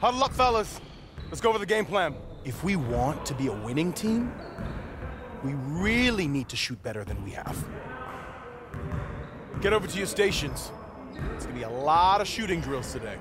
Huddle up, fellas. Let's go over the game plan. If we want to be a winning team, we really need to shoot better than we have. Get over to your stations. It's gonna be a lot of shooting drills today.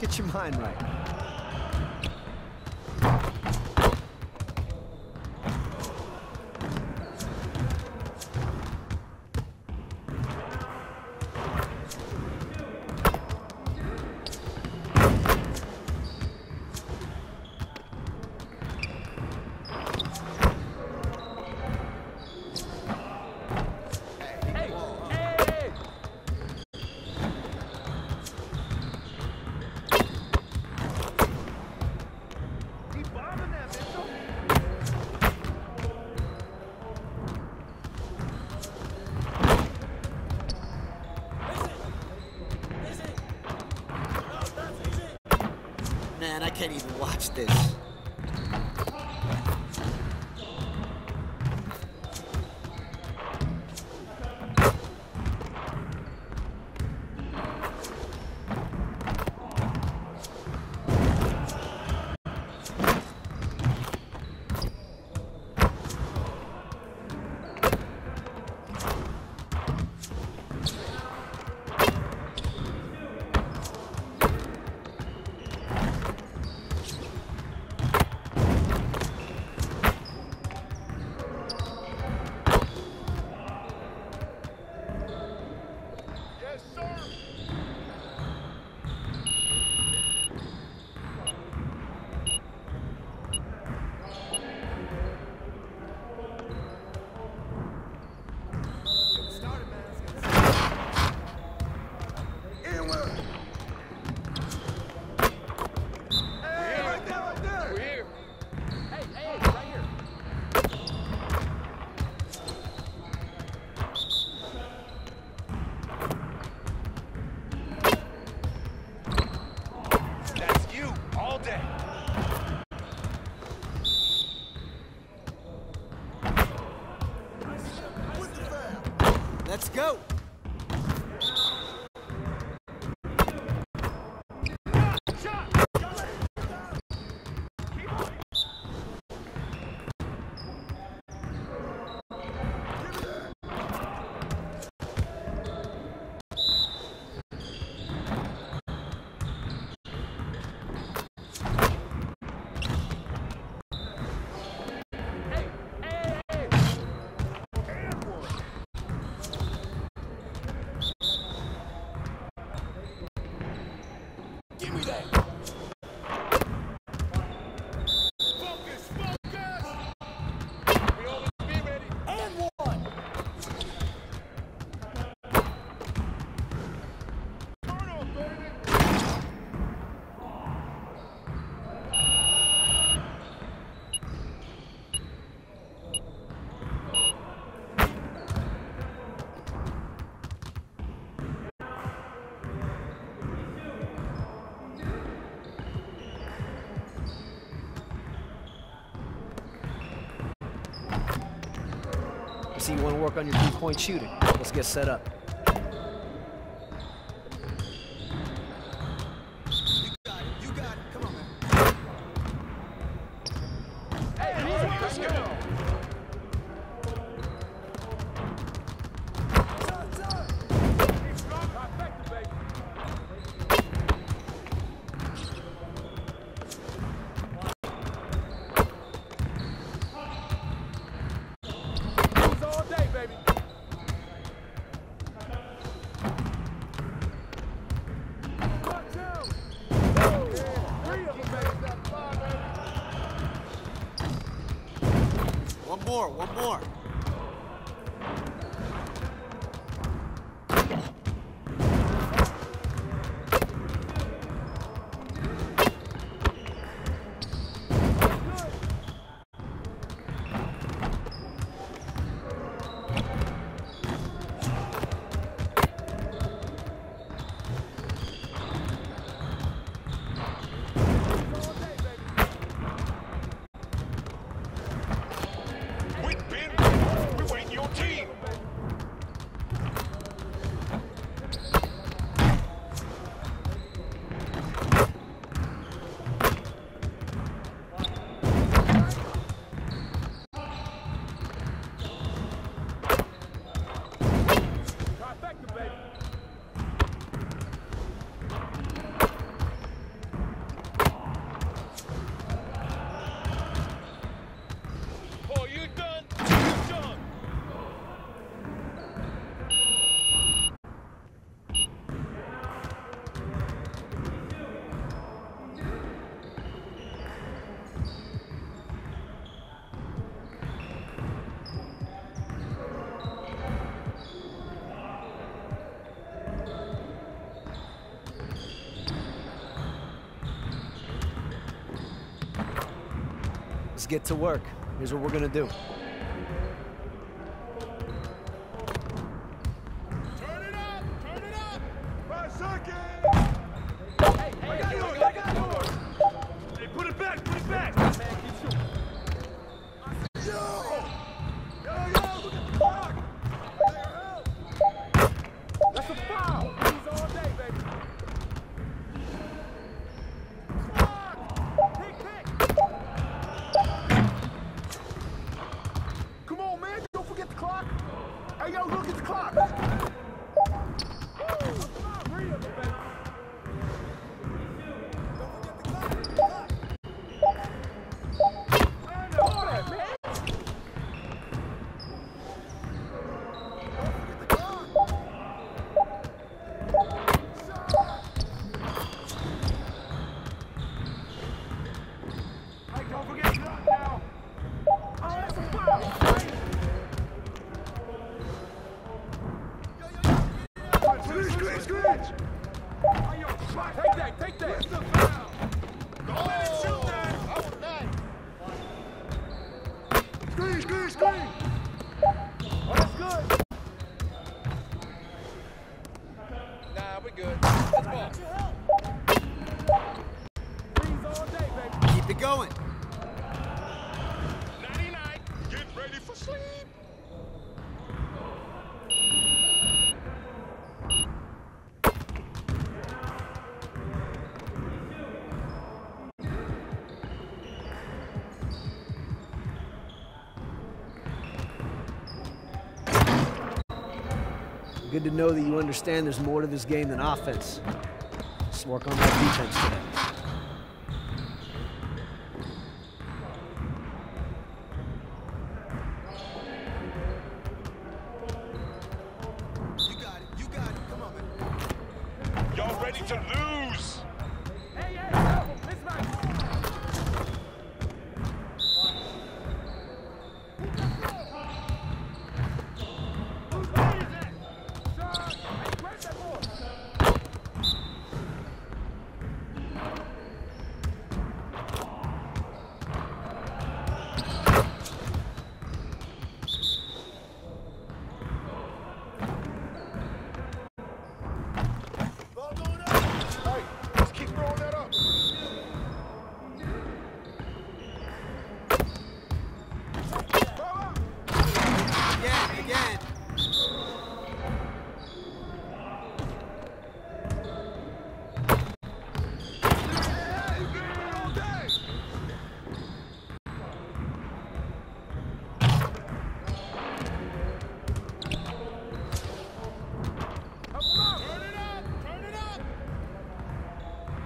Get your mind right. Man, I can't even watch this. Let's go. Give me that. Focus, focus! We always be ready. And one! Turn off, baby! I see you want to work on your three-point shooting. Let's get set up. You got it. Come on, man. Hey, let's go! All day, baby. One more. Let's get to work. Here's what we're gonna do. Turn it up! Turn it up! 5 seconds! Hey, I got yours! Hey, put it back! Put it back! Man, keep shooting. Yo, look at the clock! That's a foul! He's all day, baby. Come on, man, don't forget the clock. Hey, yo, look at the clock. Take that! Where's the foul? Go ahead and shoot that! Screen! Oh, that's good! Nah, we're good. Let's ball. Freeze all day, baby. Keep it going. 99. Get ready for sleep. Good to know that you understand there's more to this game than offense. Just work on that defense today. You got it. Come on, man. Y'all ready to lose? Hey, it's right. Again.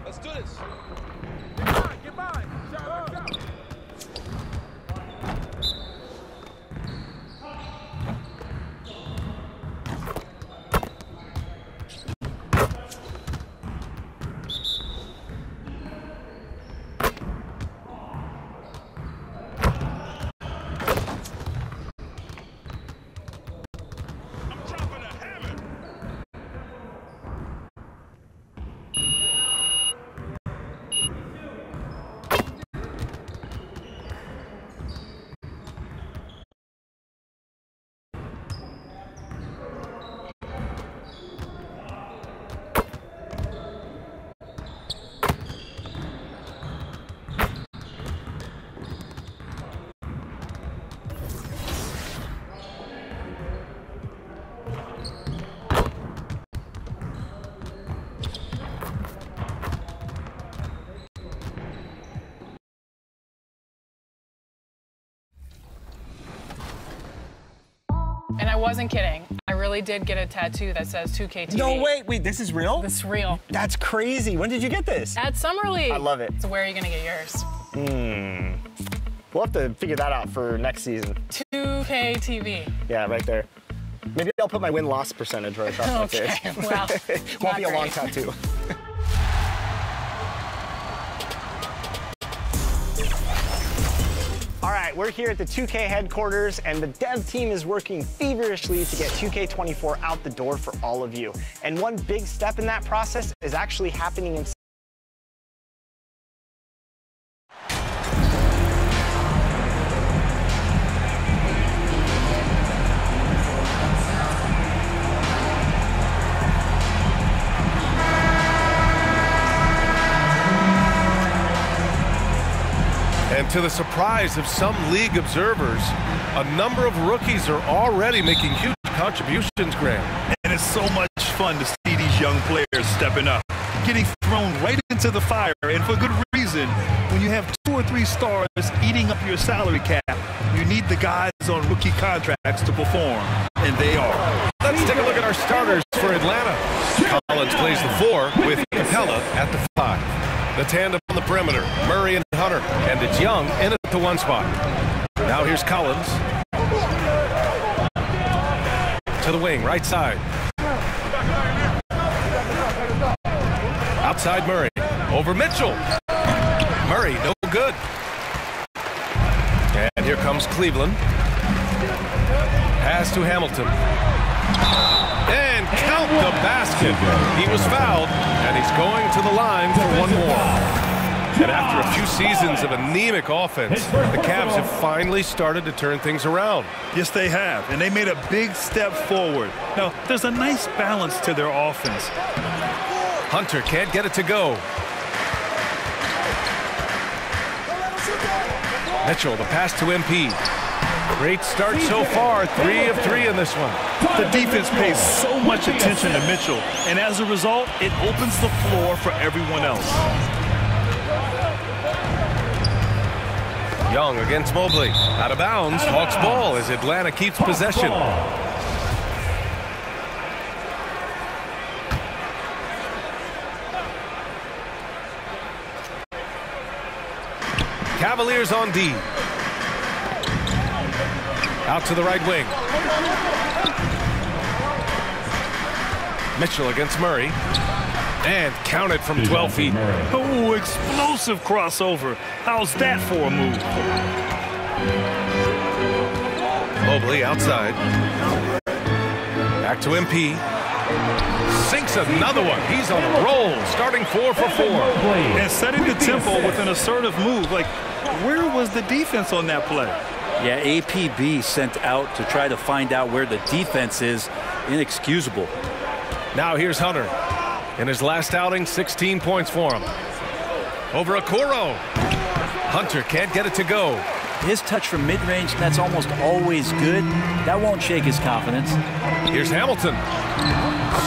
Let's do this. Get by. Shot. And I wasn't kidding. I really did get a tattoo that says 2K23. No, wait, this is real? This is real. That's crazy. When did you get this? At Summer League. I love it. So where are you gonna get yours? We'll have to figure that out for next season. 2K TV. Yeah, right there. Maybe I'll put my win-loss percentage right across my face. Okay, well, Won't be a long great. tattoo. All right, we're here at the 2K headquarters, and the dev team is working feverishly to get 2K24 out the door for all of you. And one big step in that process is actually happening in And to the surprise of some league observers, a number of rookies are already making huge contributions, Graham. And it's so much fun to see these young players stepping up, getting thrown right into the fire, and for good reason. When you have 2 or 3 stars eating up your salary cap, you need the guys on rookie contracts to perform, and they are. Let's take a look at our starters for Atlanta. Collins plays the 4 with Capella at the 5. The tandem on the perimeter, Murray and Hunter, and it's Young in at the 1 spot. Now here's Collins. To the wing, right side. Outside Murray, over Mitchell. Murray, no good. And here comes Cleveland. Pass to Hamilton. And count the basket. He was fouled, and he's going to the line for 1 more. And after a few seasons of anemic offense, the Cavs have finally started to turn things around. Yes, they have, and they made a big step forward. Now, there's a nice balance to their offense. Hunter can't get it to go. Mitchell, the pass to MP. Great start so far, 3 of 3 in this one. The defense pays so much attention to Mitchell, and as a result, it opens the floor for everyone else. Young against Mobley. Out of bounds, Hawks ball as Atlanta keeps possession. Cavaliers on D. Out to the right wing. Mitchell against Murray. And counted from 12 feet. Oh, explosive crossover. How's that for a move? Mobley outside. Back to MP. Sinks another one. He's on a roll, starting 4 for 4. And setting the tempo with an assertive move. Like, where was the defense on that play? Yeah, APB sent out to try to find out where the defense is. Inexcusable. Now here's Hunter. In his last outing, 16 points for him. Over Okoro. Hunter can't get it to go. His touch from mid-range, that's almost always good. That won't shake his confidence. Here's Hamilton.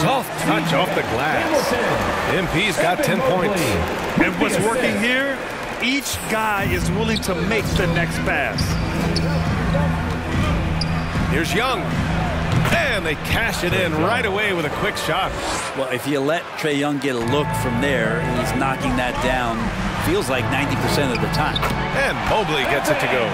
Soft touch off the glass. MP's got 10 points. And what's working here, each guy is willing to make the next pass. Here's Young. And they cash it in right away with a quick shot. Well, if you let Trae Young get a look from there, he's knocking that down, feels like 90% of the time. And Mobley gets it to go.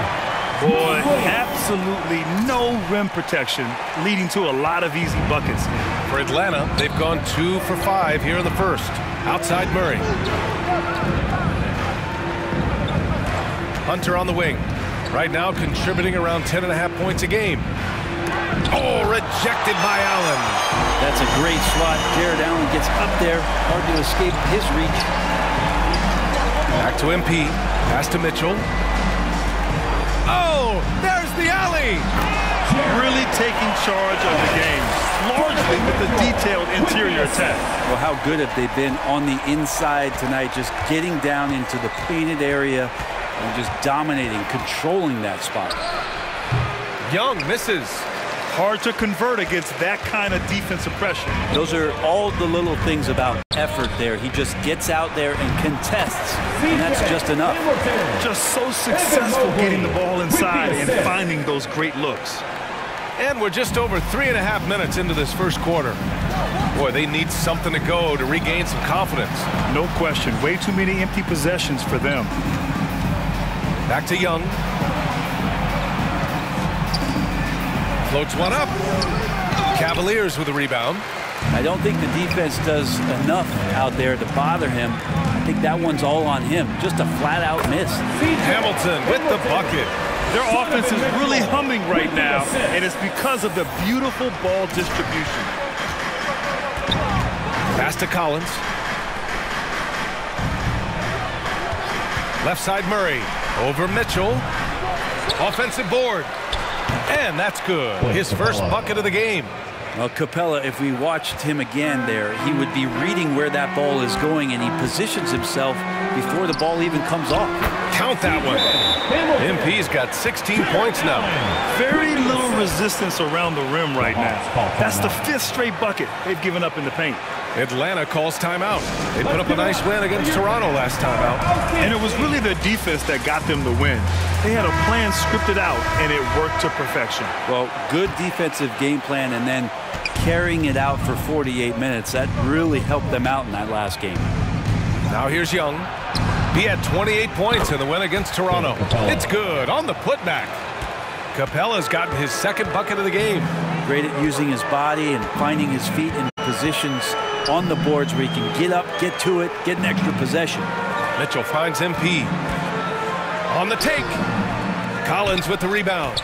Boy, absolutely no rim protection, leading to a lot of easy buckets. For Atlanta, they've gone 2 for 5 here in the first. Outside Murray. Hunter on the wing. Right now contributing around 10.5 points a game. Oh, rejected by Allen. That's a great slot. Jared Allen gets up there. Hard to escape his reach. Back to MP. Pass to Mitchell. Oh, there's the alley. Really taking charge of the game, largely with the detailed interior attack. Well, how good have they been on the inside tonight, just getting down into the painted area and just dominating, controlling that spot. Young misses. Hard to convert against that kind of defensive pressure. Those are all the little things about effort there. He just gets out there and contests, and that's just enough. Just so successful getting the ball inside and finding those great looks. And we're just over 3.5 minutes into this first quarter. Boy, they need something to go to regain some confidence. No question. Way too many empty possessions for them. Back to Young. Floats one up. Cavaliers with a rebound. I don't think the defense does enough out there to bother him. I think that one's all on him. Just a flat-out miss. Hamilton with the bucket. Their offense is really humming right now, and it's because of the beautiful ball distribution. Pass to Collins. Left side Murray. Over Mitchell. Offensive board. And that's good. His first bucket of the game. Well, Capella, if we watched him again there, he would be reading where that ball is going, and he positions himself before the ball even comes off. Count that one. MP's got 16 points now. Very little resistance around the rim right now. That's the 5th straight bucket they've given up in the paint. Atlanta calls timeout. They put up a nice win against Toronto last time out. And it was really the defense that got them the win. They had a plan scripted out, and it worked to perfection. Well, good defensive game plan, and then carrying it out for 48 minutes. That really helped them out in that last game. Now here's Young. He had 28 points in the win against Toronto. It's good on the putback. Capella's gotten his 2nd bucket of the game. Great at using his body and finding his feet in positions on the boards where he can get up, get to it, get an extra possession. Mitchell finds MP. On the take. Collins with the rebound.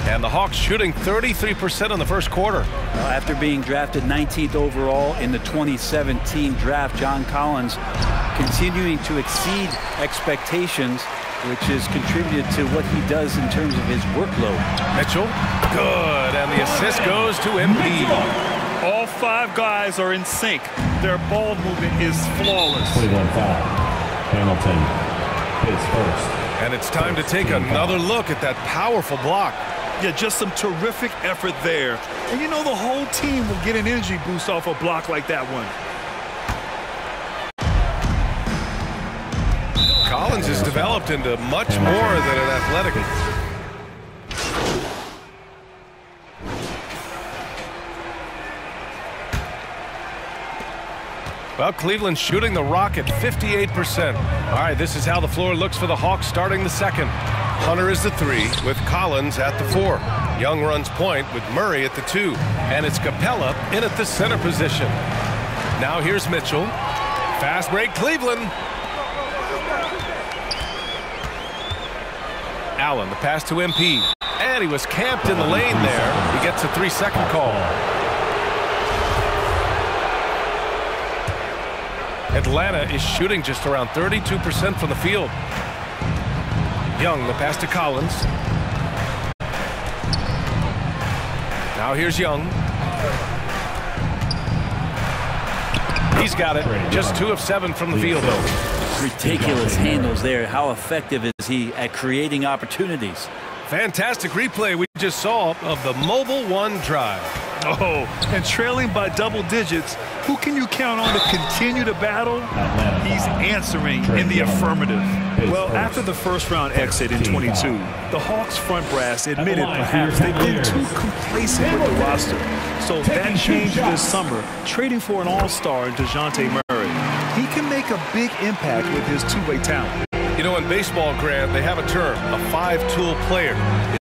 And the Hawks shooting 33% in the first quarter. After being drafted 19th overall in the 2017 draft, John Collins continuing to exceed expectations, which has contributed to what he does in terms of his workload. Mitchell, good, and the assist goes to MP. All 5 guys are in sync. Their ball movement is flawless. 21 foul. Hamilton is first. And it's time to take another look at that powerful block. Yeah, just some terrific effort there. And you know the whole team will get an energy boost off a block like that one. Collins has developed into much more than an athletic. Well, Cleveland shooting the rock at 58%. All right, this is how the floor looks for the Hawks starting the second. Hunter is the 3 with Collins at the 4. Young runs point with Murray at the 2. And it's Capella in at the center position. Now here's Mitchell. Fast break, Cleveland. Allen, the pass to MP. And he was camped in the lane there. He gets a 3-second call. Atlanta is shooting just around 32% from the field. Young, the pass to Collins. Now here's Young. He's got it. Just 2 of 7 from the field, though. Ridiculous handles there. How effective is he at creating opportunities? Fantastic replay we just saw of the Mobile One drive. Oh, and trailing by double digits, who can you count on to continue to battle? He's answering in the affirmative. Well, after the first-round exit in 22, the Hawks front brass admitted perhaps they've been too complacent with the roster. So that changed this summer, trading for an all-star in DeJounte Murray. He can make a big impact with his two-way talent. You know, in baseball, Grant, they have a term, a 5-tool player.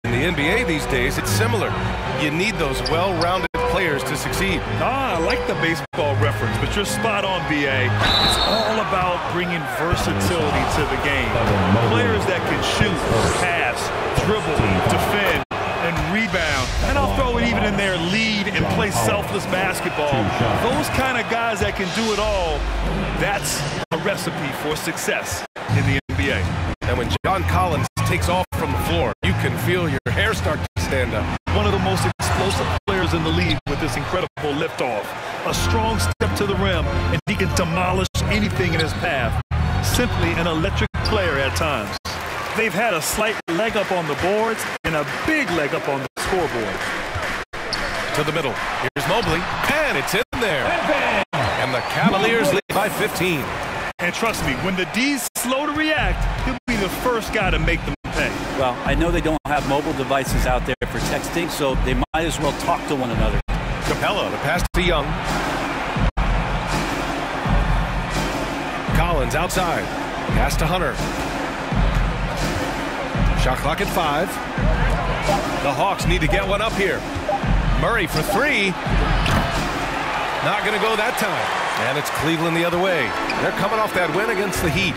In the NBA these days, it's similar. You need those well-rounded players to succeed. I like the baseball reference, but you're spot on, B.A. It's all about bringing versatility to the game. Players that can shoot, pass, dribble, defend, and rebound. And I'll throw it even in there, lead and play selfless basketball. Those kind of guys that can do it all, that's a recipe for success in the NBA. And when John Collins takes off from the floor, you can feel your hair start to stand up. One of the most explosive players in the league with this incredible liftoff. A strong step to the rim, and he can demolish anything in his path. Simply an electric player at times. They've had a slight leg up on the boards and a big leg up on the scoreboard. To the middle. Here's Mobley, and it's in there. And the Cavaliers lead by 15. And trust me, when the D's slow to react, he'll be the first guy to make them pay. pay. Well, I know they don't have mobile devices out there for texting, so they might as well talk to one another. Capella, the pass to Young. Collins outside. Pass to Hunter. Shot clock at 5. The Hawks need to get one up here. Murray for 3. Not going to go that time. And it's Cleveland the other way. They're coming off that win against the Heat.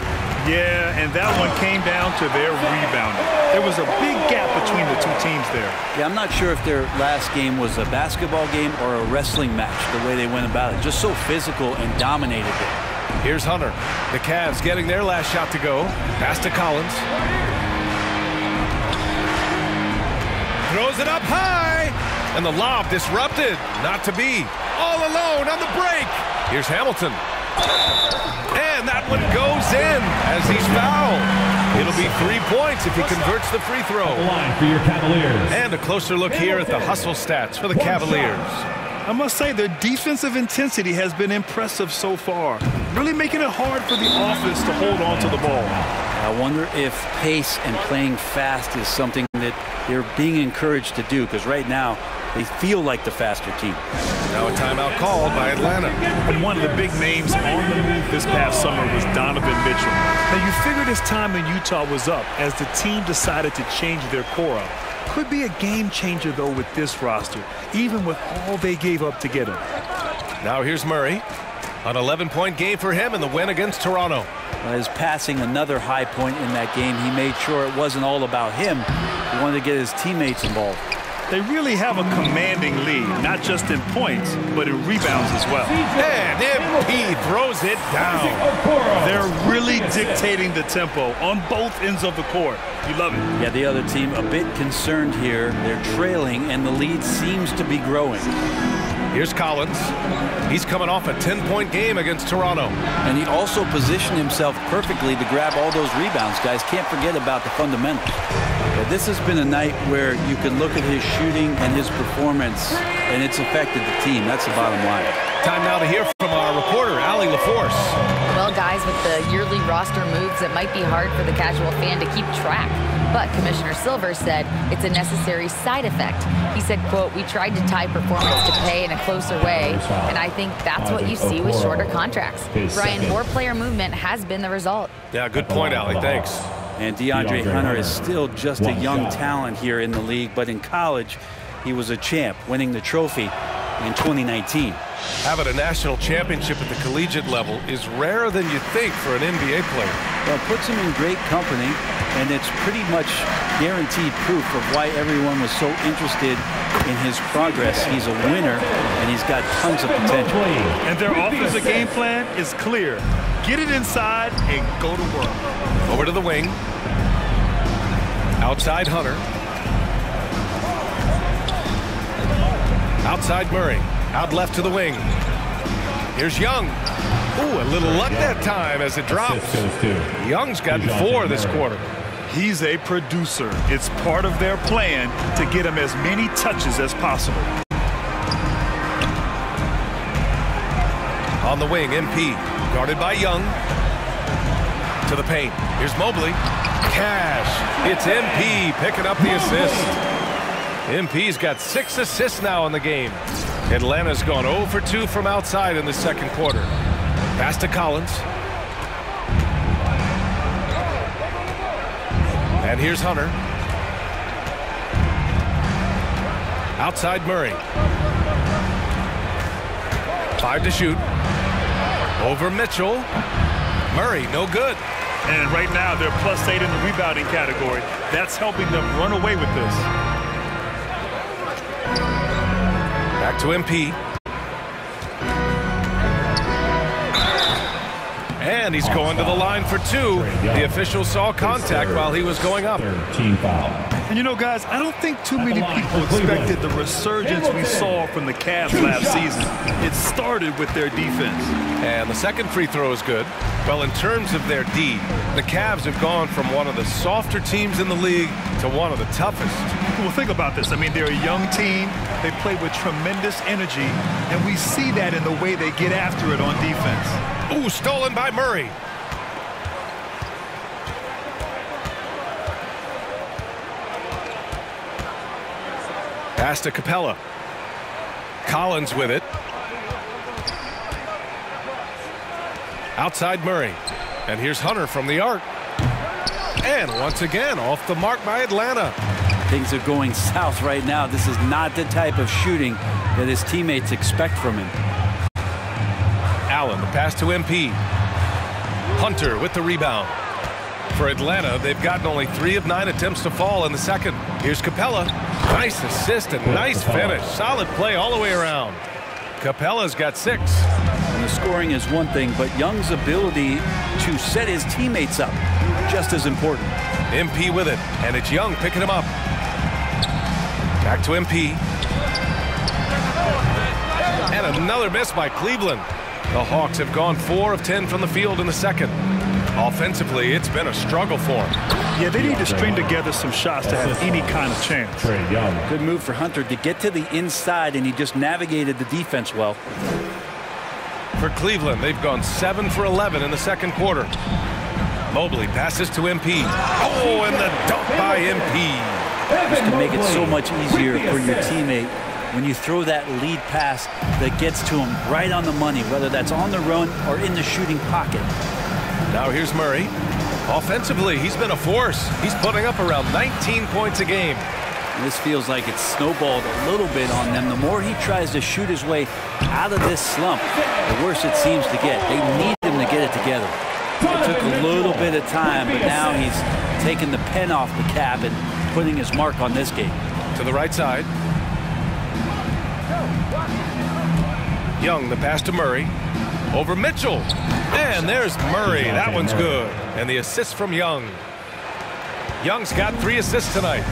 Yeah, and that one came down to their rebounding. There was a big gap between the two teams there. Yeah, I'm not sure if their last game was a basketball game or a wrestling match, the way they went about it. Just so physical and dominated it. Here's Hunter. The Cavs getting their last shot to go. Pass to Collins. Throws it up high. And the lob disrupted. Not to be. All alone on the break. Here's Hamilton. And that one goes in as he's fouled. It'll be 3 points if he converts the free throw. Line for your Cavaliers. And a closer look here at the hustle stats for the Cavaliers. I must say their defensive intensity has been impressive so far, really making it hard for the offense to hold on to the ball. I wonder if pace and playing fast is something that they're being encouraged to do, because right now they feel like the faster team. Now a timeout called by Atlanta. And one of the big names on the move this past summer was Donovan Mitchell. Now you figured his time in Utah was up as the team decided to change their core up. Could be a game changer though with this roster, even with all they gave up to get him. Now here's Murray. An 11-point game for him in the win against Toronto. His passing, another high point in that game. He made sure it wasn't all about him. He wanted to get his teammates involved. They really have a commanding lead, not just in points, but in rebounds as well. And MP throws it down. They're really dictating the tempo on both ends of the court. You love it. Yeah, the other team a bit concerned here. They're trailing, and the lead seems to be growing. Here's Collins. He's coming off a 10-point game against Toronto. And he also positioned himself perfectly to grab all those rebounds. Guys, can't forget about the fundamentals. But this has been a night where you can look at his shooting and his performance, and it's affected the team. That's the bottom line. Time now to hear from our reporter, Allie LaForce. Well, guys, with the yearly roster moves, it might be hard for the casual fan to keep track. But Commissioner Silver said it's a necessary side effect. He said, quote, "We tried to tie performance to pay in a closer way, and I think that's what you see with shorter contracts." Brian, more player movement has been the result. Yeah, good point, Allie. Thanks. And DeAndre Hunter is still just a young talent here in the league, but in college, he was a champ, winning the trophy in 2019. Having a national championship at the collegiate level is rarer than you think for an NBA player. Well, it puts him in great company, and it's pretty much guaranteed proof of why everyone was so interested in his progress. He's a winner, and he's got tons of potential. And their offensive game plan is clear. Get it inside and go to work. Over to the wing. Outside Hunter. Outside Murray. Out left to the wing. Here's Young. Ooh, a little luck that time as it drops. Young's got 4 this quarter. He's a producer. It's part of their plan to get him as many touches as possible. On the wing, MP. Guarded by Young. To the paint. Here's Mobley. Cash. It's MP picking up the assist. MP's got 6 assists now in the game. Atlanta's gone 0 for 2 from outside in the second quarter. Pass to Collins. And here's Hunter. Outside Murray. 5 to shoot. Over Mitchell. Murray, no good. And right now, they're +8 in the rebounding category. That's helping them run away with this. Back to MP. And he's going to the line for 2. The official saw contact while he was going up. Team foul. And you know, guys, I don't think too many people expected the resurgence we saw from the Cavs last season. It started with their defense. And the second free throw is good. Well, in terms of their D, the Cavs have gone from one of the softer teams in the league to one of the toughest. Well, think about this. I mean, they're a young team. They play with tremendous energy, and we see that in the way they get after it on defense. Ooh, stolen by Murray. Pass to Capella. Collins with it. Outside Murray. And here's Hunter from the arc. And once again, off the mark by Atlanta. Things are going south right now. This is not the type of shooting that his teammates expect from him. Allen, the pass to MP. Hunter with the rebound. For Atlanta, they've gotten only 3 of 9 attempts to fall in the second. Here's Capella. Nice assist and nice finish. Solid play all the way around. Capella's got 6. And the scoring is one thing, but Young's ability to set his teammates up, just as important. MP with it, and it's Young picking him up. Back to MP. And another miss by Cleveland. The Hawks have gone 4 of 10 from the field in the second. Offensively, it's been a struggle for them. Yeah, they need to string together some shots to have any kind of chance. Good move for Hunter to get to the inside, and he just navigated the defense well. For Cleveland, they've gone 7 for 11 in the second quarter. Mobley passes to MP. Oh, and the dunk by MP. Just to make it so much easier for your teammate when you throw that lead pass that gets to him right on the money, whether that's on the run or in the shooting pocket. Now here's Murray. Offensively, he's been a force. He's putting up around 19 points a game. And this feels like it's snowballed a little bit on them. The more he tries to shoot his way out of this slump, the worse it seems to get. They need him to get it together. It took a little bit of time, but now he's taking the pen off the cap and putting his mark on this game. To the right side. Young, the pass to Murray. Over Mitchell. And there's Murray. That one's good. And the assist from Young. Young's got 3 assists tonight.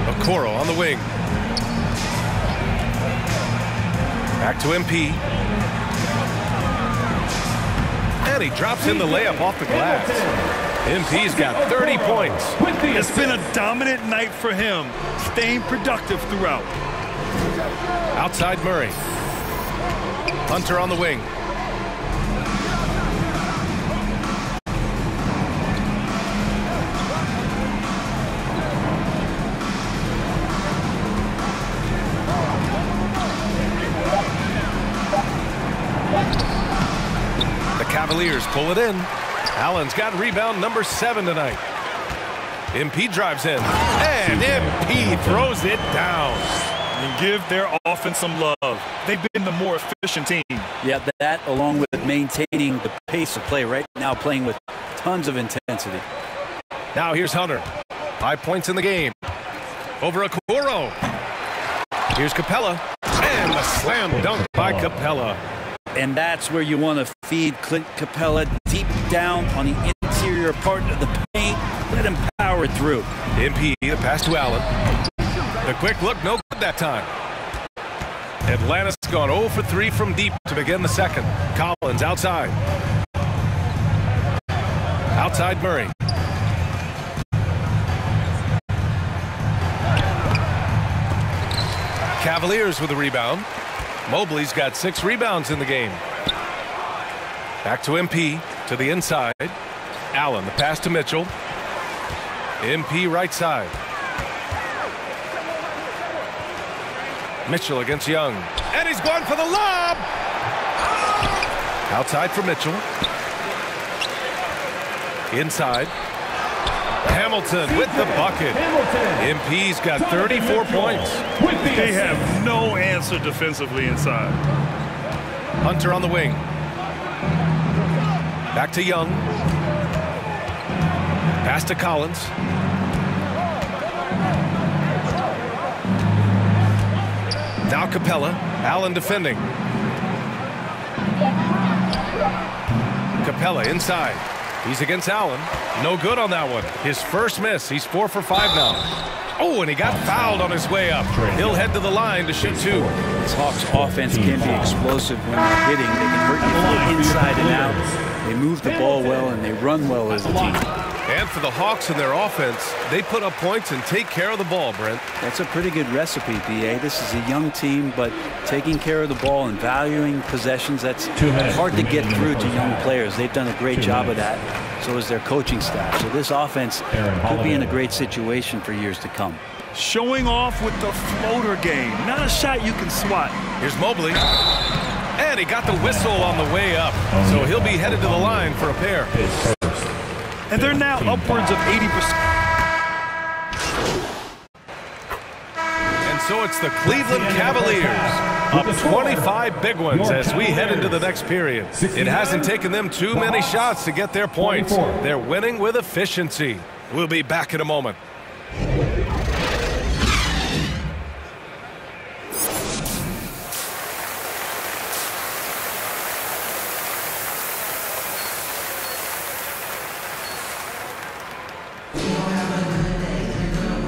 Okoro on the wing. Back to MP. And he drops in the layup off the glass. MP's got 30 points. It's been a dominant night for him, staying productive throughout. Outside Murray. Hunter on the wing. The Cavaliers pull it in. Allen's got rebound number 7 tonight. MP drives in. And MP throws it down. And give their offense some love. They've been the more efficient team. Yeah, that along with maintaining the pace of play right now, playing with tons of intensity. Now here's Hunter. 5 points in the game. Over Okoro. Here's Capella. And the slam dunk by Capella. And that's where you want to feed Clint Capella deep down on the interior part of the paint. Let him power it through. MP, the pass to Allen. The quick look, no good that time. Atlanta's gone 0 for 3 from deep to begin the second. Collins outside. Outside Murray. Cavaliers with the rebound. Mobley's got 6 rebounds in the game. Back to MP, to the inside. Allen, the pass to Mitchell. MP right side. Mitchell against Young. And he's going for the lob! Outside for Mitchell. Inside. Hamilton with the bucket. MP's got 34 points. They have no answer defensively inside. Hunter on the wing. Back to Young. Pass to Collins. Now Capella. Allen defending. Capella inside. He's against Allen. No good on that one. His first miss. He's 4 for 5 now. Oh, and he got fouled on his way up. He'll head to the line to shoot 2. This Hawks offense can be explosive when they're hitting. They can hurt you from inside and out. They move the ball well and they run well as a team. And for the Hawks and their offense, they put up points and take care of the ball, Brent. That's a pretty good recipe, B.A. This is a young team, but taking care of the ball and valuing possessions, that's hard to get through to young players. They've done a great job of that. So is their coaching staff. So this offense could be in a great situation for years to come. Showing off with the floater game. Not a shot you can swat. Here's Mobley. And he got the whistle on the way up. So he'll be headed to the line for a pair. And they're now upwards of 80%. And so it's the Cleveland Cavaliers up 25 big ones as we head into the next period. It hasn't taken them too many shots to get their points. They're winning with efficiency. We'll be back in a moment.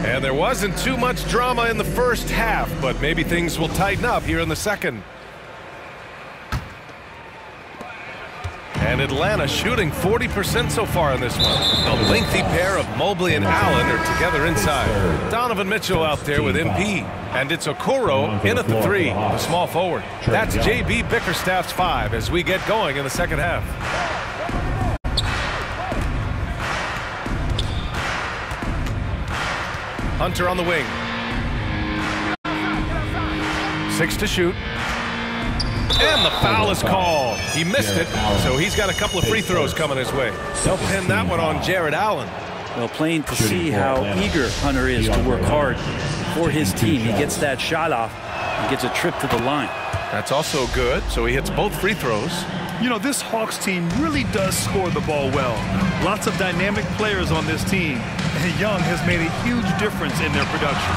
And there wasn't too much drama in the first half, but maybe things will tighten up here in the second. And Atlanta shooting 40% so far in this one. The lengthy pair of Mobley and Allen are together inside. Donovan Mitchell out there with MP. And it's Okoro in at the 3, the small forward. That's J.B. Bickerstaff's 5 as we get going in the second half. Hunter on the wing. 6 to shoot. And the foul is called. He missed it, so he's got a couple of free throws coming his way. They'll pin that one on Jared Allen. Well, plain to see how eager Hunter is to work hard for his team. He gets that shot off and gets a trip to the line. That's also good, so he hits both free throws. You know, this Hawks team really does score the ball well. Lots of dynamic players on this team, and Young has made a huge difference in their production.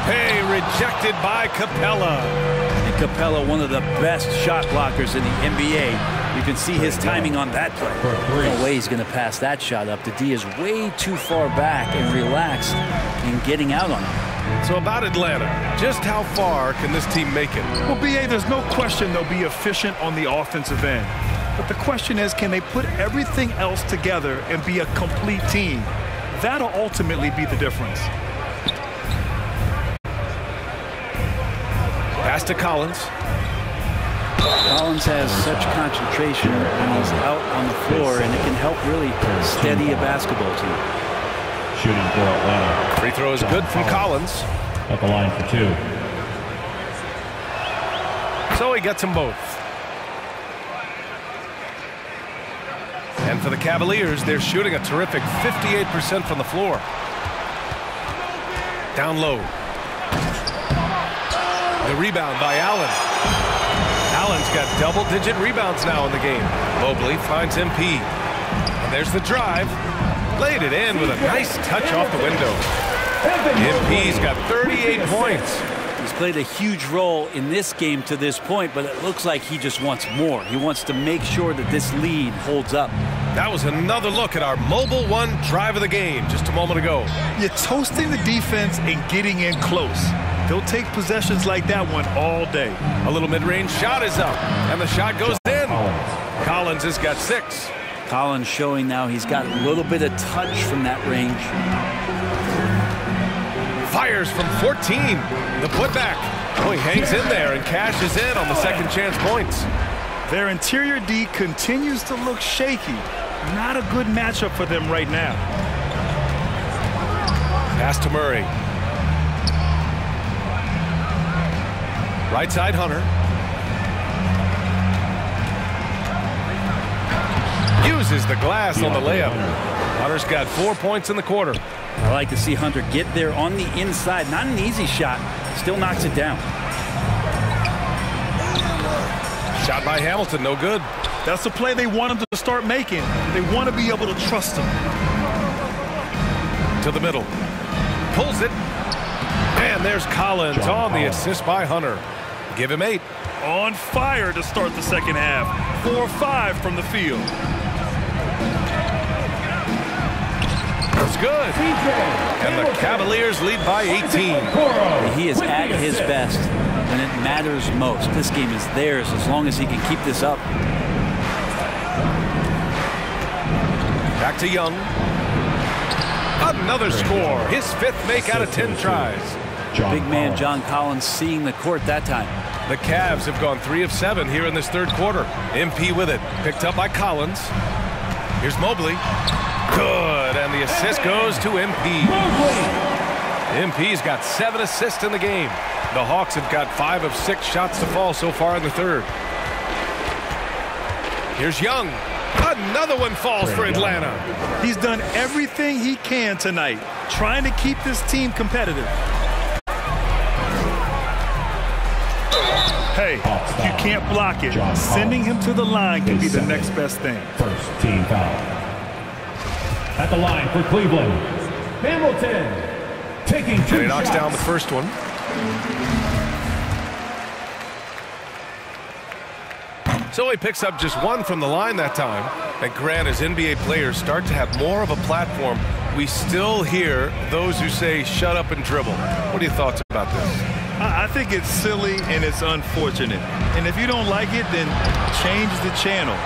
Hey, rejected by Capella. And Capella, one of the best shot blockers in the NBA. You can see his timing on that play. No way he's going to pass that shot up. The D is way too far back and relaxed in getting out on him. So about Atlanta, just how far can this team make it? Well, B.A., there's no question they'll be efficient on the offensive end. But the question is, can they put everything else together and be a complete team? That'll ultimately be the difference. Pass to Collins. Collins has such concentration when he's out on the floor, and it can help really steady a basketball team. Shooting for Atlanta. Free throw is good from Collins. At the line for 2. So he gets them both. And for the Cavaliers, they're shooting a terrific 58% from the floor. Down low. The rebound by Allen. Allen's got double-digit rebounds now in the game. Mobley finds MP. And there's the drive. Laid it in with a nice touch off the window. MP's got 38 points. He's played a huge role in this game to this point, but it looks like he just wants more. He wants to make sure that this lead holds up. That was another look at our Mobile One drive of the game just a moment ago. You're toasting the defense and getting in close. They'll take possessions like that one all day. A little mid-range shot is up, and the shot goes in. Collins has got 6. Collins showing now he's got a little bit of touch from that range. Fires from 14. The putback. Oh, he hangs in there and cashes in on the second chance points. Their interior D continues to look shaky. Not a good matchup for them right now. Pass to Murray. Right side, Hunter. Uses the glass on the layup. Hunter's got 4 points in the quarter. I like to see Hunter get there on the inside. Not an easy shot. Still knocks it down. Shot by Hamilton, no good. That's the play they want him to start making. They want to be able to trust him. To the middle. Pulls it. And there's Collins on the assist by Hunter. Give him 8. On fire to start the second half. 4-5 from the field. That's good. And the Cavaliers lead by 18. He is at his best when it matters most. This game is theirs as long as he can keep this up. Back to Young. Another score. His 5th make out of 10 tries. Big man John Collins seeing the court that time. The Cavs have gone 3 of 7 here in this third quarter. MP with it. Picked up by Collins. Here's Mobley. Good. And the assist goes to MP. MP's got 7 assists in the game. The Hawks have got 5 of 6 shots to fall so far in the third. Here's Young. Another one falls for Atlanta. He's done everything he can tonight, trying to keep this team competitive. Hey, if you can't block it, sending him to the line can be the next best thing. First team foul. At the line for Cleveland, Hamilton taking 2 And he knocks shots. down the first one. So he picks up just 1 from the line that time. And Grant, as NBA players start to have more of a platform, we still hear those who say, shut up and dribble. What are your thoughts about this? I think it's silly and it's unfortunate. And if you don't like it, then change the channel.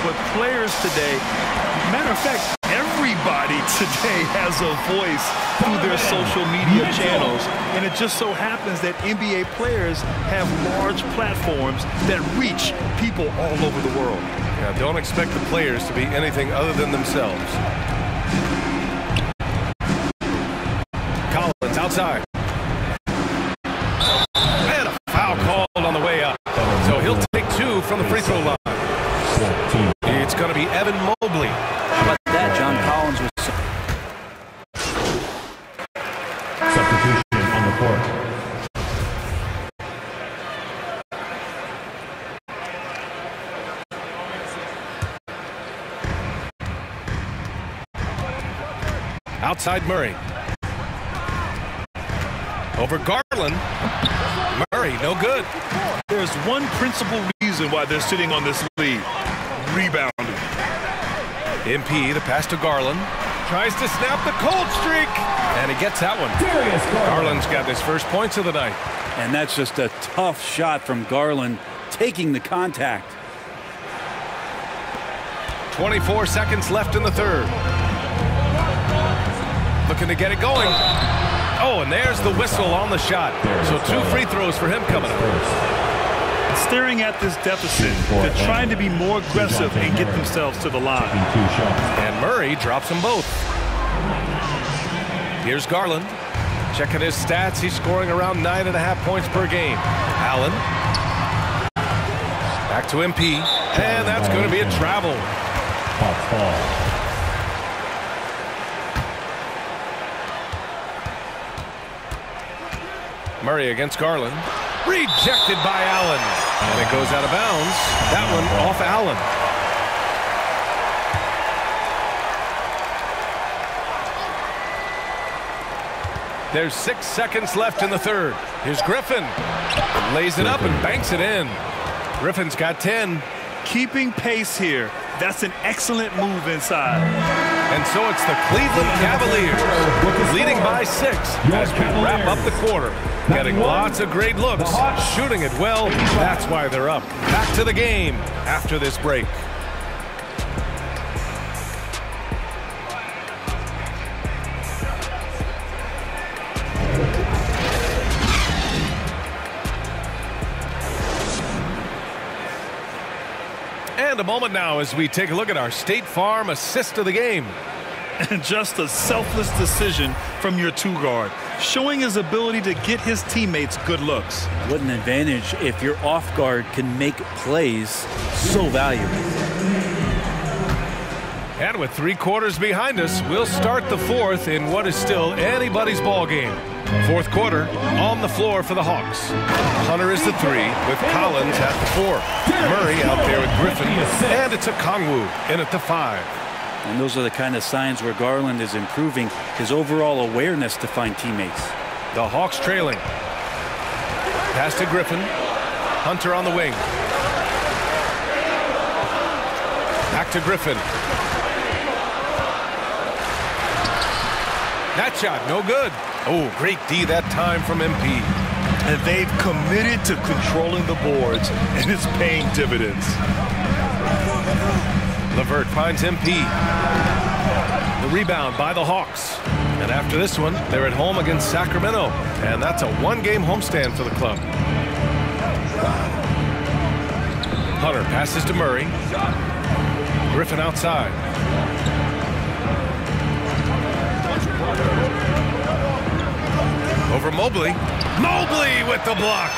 But players today, matter of fact, everybody today has a voice through their social media channels. And it just so happens that NBA players have large platforms that reach people all over the world. Yeah, don't expect the players to be anything other than themselves. Collins outside. And a foul called on the way up. So he'll take 2 from the free throw line. It's going to be Evan Mobley. How about that? John Collins was Substitution on the court. Outside Murray. Over Garland. Murray, no good. There's one principal reason why they're sitting on this lead. Rebounding. MP, the pass to Garland. Tries to snap the cold streak. And he gets that one. Garland's got his first points of the night. And that's just a tough shot from Garland, taking the contact. 24 seconds left in the third. Looking to get it going. Oh, and there's the whistle on the shot. So 2 free throws for him coming up. Staring at this deficit, they're trying to be more aggressive and get themselves to the line. And Murray drops them both. Here's Garland. Checking his stats, he's scoring around 9.5 points per game. Allen. Back to MP. And that's going to be a travel. Murray against Garland. Rejected by Allen. And it goes out of bounds. That one off Allen. There's 6 seconds left in the third. Here's Griffin. Lays it up and banks it in. Griffin's got 10. Keeping pace here. That's an excellent move inside. And so it's the Cleveland Cavaliers leading by 6 as we wrap up the quarter. Getting lots of great looks, shooting it well. That's why they're up. Back to the game after this break. And a moment now as we take a look at our State Farm assist of the game. And just a selfless decision from your 2-guard, showing his ability to get his teammates good looks. What an advantage if your off guard can make plays so valuable. And with 3 quarters behind us, we'll start the fourth in what is still anybody's ball game. Fourth quarter on the floor for the Hawks. Hunter is the 3 with Collins at the 4. Murray out there with Griffin. And it's a Kongwu in at the 5. And those are the kind of signs where Garland is improving his overall awareness to find teammates. The Hawks trailing. Pass to Griffin. Hunter on the wing. Back to Griffin. That shot, no good. Oh, great D that time from MP. And they've committed to controlling the boards, and it's paying dividends. LeVert finds MP. The rebound by the Hawks. And after this one, they're at home against Sacramento. And that's a 1-game homestand for the club. Hunter passes to Murray. Griffin outside. Over Mobley. Mobley with the block.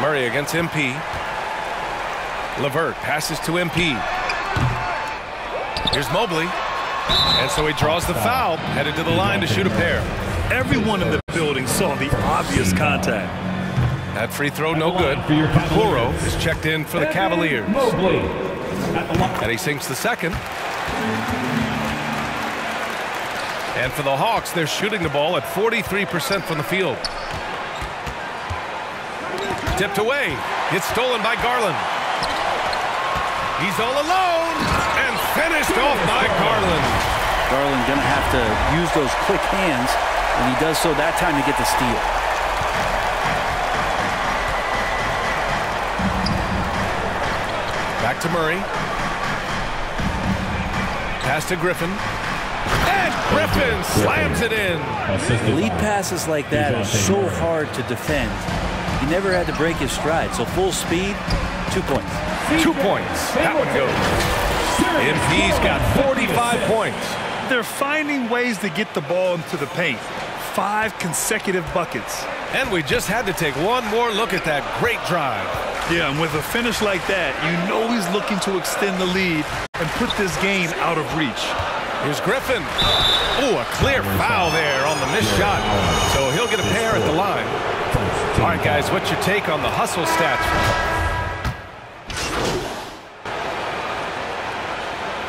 Murray against MP. LeVert passes to MP. Here's Mobley. And so he draws the foul, headed to the line to shoot a pair. Everyone in the building saw the obvious contact. That free throw no good. Kuro is checked in for the Cavaliers. And he sinks the second. And for the Hawks, they're shooting the ball at 43% from the field. Tipped away. It's stolen by Garland. He's all alone and finished off by Garland. Garland going to have to use those quick hands, and he does so that time to get the steal. Back to Murray. Pass to Griffin. And Griffin slams it in. Lead passes like that are so hard to defend. He never had to break his stride. So full speed, 2 points. 2 points. That one goes. MP's got 45 points. They're finding ways to get the ball into the paint. 5 consecutive buckets. And we just had to take one more look at that great drive. Yeah, and with a finish like that, you know he's looking to extend the lead and put this game out of reach. Here's Griffin. Oh, a clear foul there on the missed shot. So he'll get a pair at the line. All right, guys, what's your take on the hustle stats?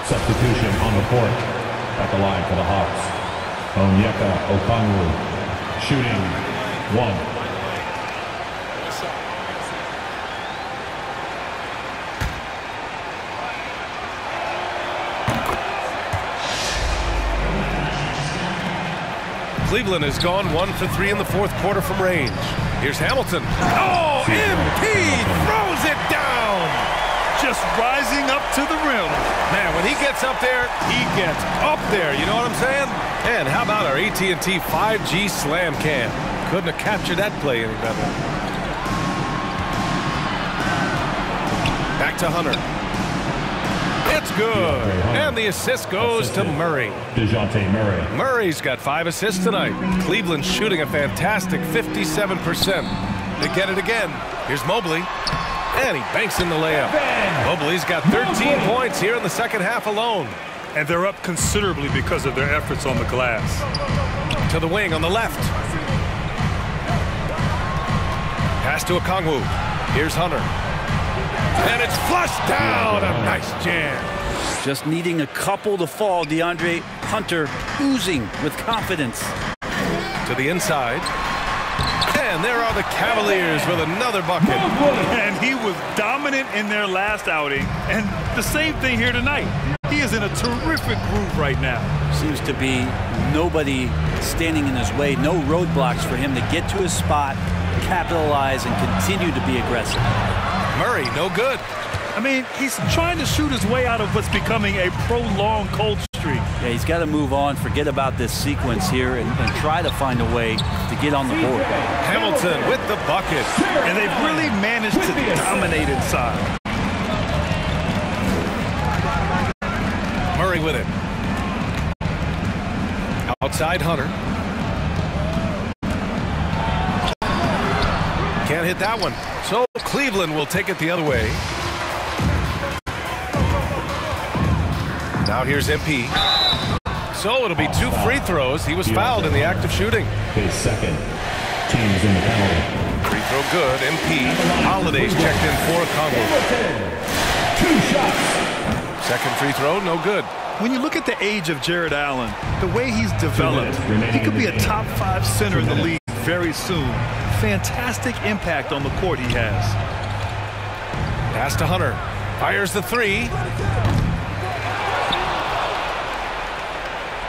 Substitution on the court. At the line for the Hawks. Onyeka Okongwu. Shooting 1. Cleveland has gone 1 for 3 in the fourth quarter from range. Here's Hamilton. Oh, MP throws it down. Just rising up to the rim. Man, when he gets up there, he gets up there. You know what I'm saying? And how about our AT&T 5G slam cam? Couldn't have captured that play any better. Back to Hunter. It's good. And the assist goes to Murray. DeJounte Murray. Murray's got 5 assists tonight. Cleveland's shooting a fantastic 57%. They get it again. Here's Mobley. And he banks in the layup. Mobley's got 13 points here in the second half alone. And they're up considerably because of their efforts on the glass. To the wing on the left. Pass to Okongwu. Here's Hunter. And it's flushed down. A nice jam. Just needing a couple to fall. DeAndre Hunter oozing with confidence. To the inside. And there are the Cavaliers with another bucket. And he was dominant in their last outing. And the same thing here tonight. He is in a terrific groove right now. Seems to be nobody standing in his way. No roadblocks for him to get to his spot, capitalize, and continue to be aggressive. Murray, no good. I mean, he's trying to shoot his way out of what's becoming a prolonged cold streak. Yeah, he's got to move on, forget about this sequence here, and try to find a way to get on the board. Hamilton with the bucket. And they've really managed to dominate inside. Murray with it. Outside Hunter. Can't hit that one. So Cleveland will take it the other way. Now here's MP. So it'll be 2 free throws. He was fouled in the act of shooting. His second. Team's in the penalty. Free throw good. MP. Holiday's checked in for Okongwu. 2 shots. Second free throw, no good. When you look at the age of Jared Allen, the way he's developed, he could be a top 5 center in the league very soon. Fantastic impact on the court he has. Pass to Hunter. Fires the 3.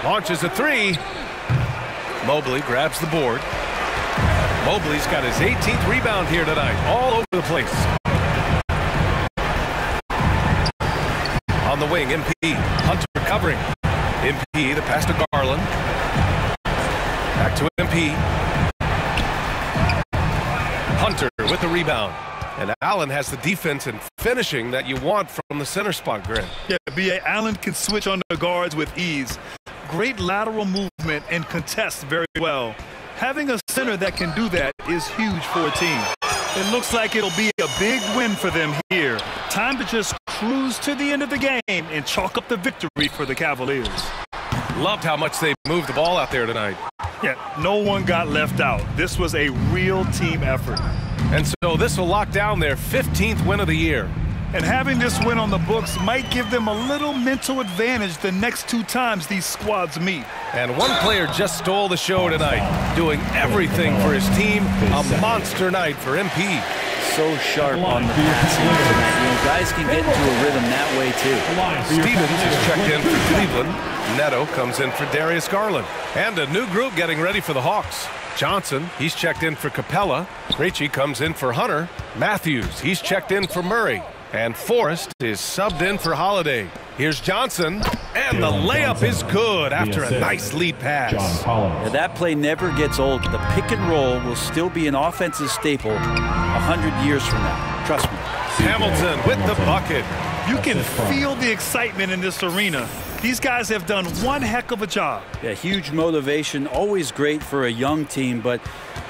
Launches a 3. Mobley grabs the board. Mobley's got his 18th rebound here tonight. All over the place. On the wing, MP. Hunter covering. MP, the pass to Garland. Back to MP. Hunter with the rebound. And Allen has the defense and finishing that you want from the center spot, Grant. Yeah, B.A. Allen can switch on the guards with ease. great lateral movement and contests very well. Having a center that can do that is huge for a team. It looks like it'll be a big win for them here. Time to just cruise to the end of the game and chalk up the victory for the Cavaliers. Loved how much they moved the ball out there tonight. Yeah, no one got left out. This was a real team effort. And so this will lock down their 15th win of the year. And having this win on the books might give them a little mental advantage the next 2 times these squads meet. And one player just stole the show tonight, doing everything for his team. A monster night for MP. So sharp on the passing tonight. You know, guys can get into a rhythm that way too. Stevens is checked in for Cleveland. Neto comes in for Darius Garland. And a new group getting ready for the Hawks. Johnson, he's checked in for Capella. Krejci comes in for Hunter. Matthews, he's checked in for Murray. And Forrest is subbed in for Holiday. Here's Johnson, and the layup is good after a nice lead pass. Yeah, that play never gets old. The pick and roll will still be an offensive staple 100 years from now. Trust me. Hamilton with the bucket. You can feel the excitement in this arena. These guys have done one heck of a job. Yeah, huge motivation, always great for a young team, but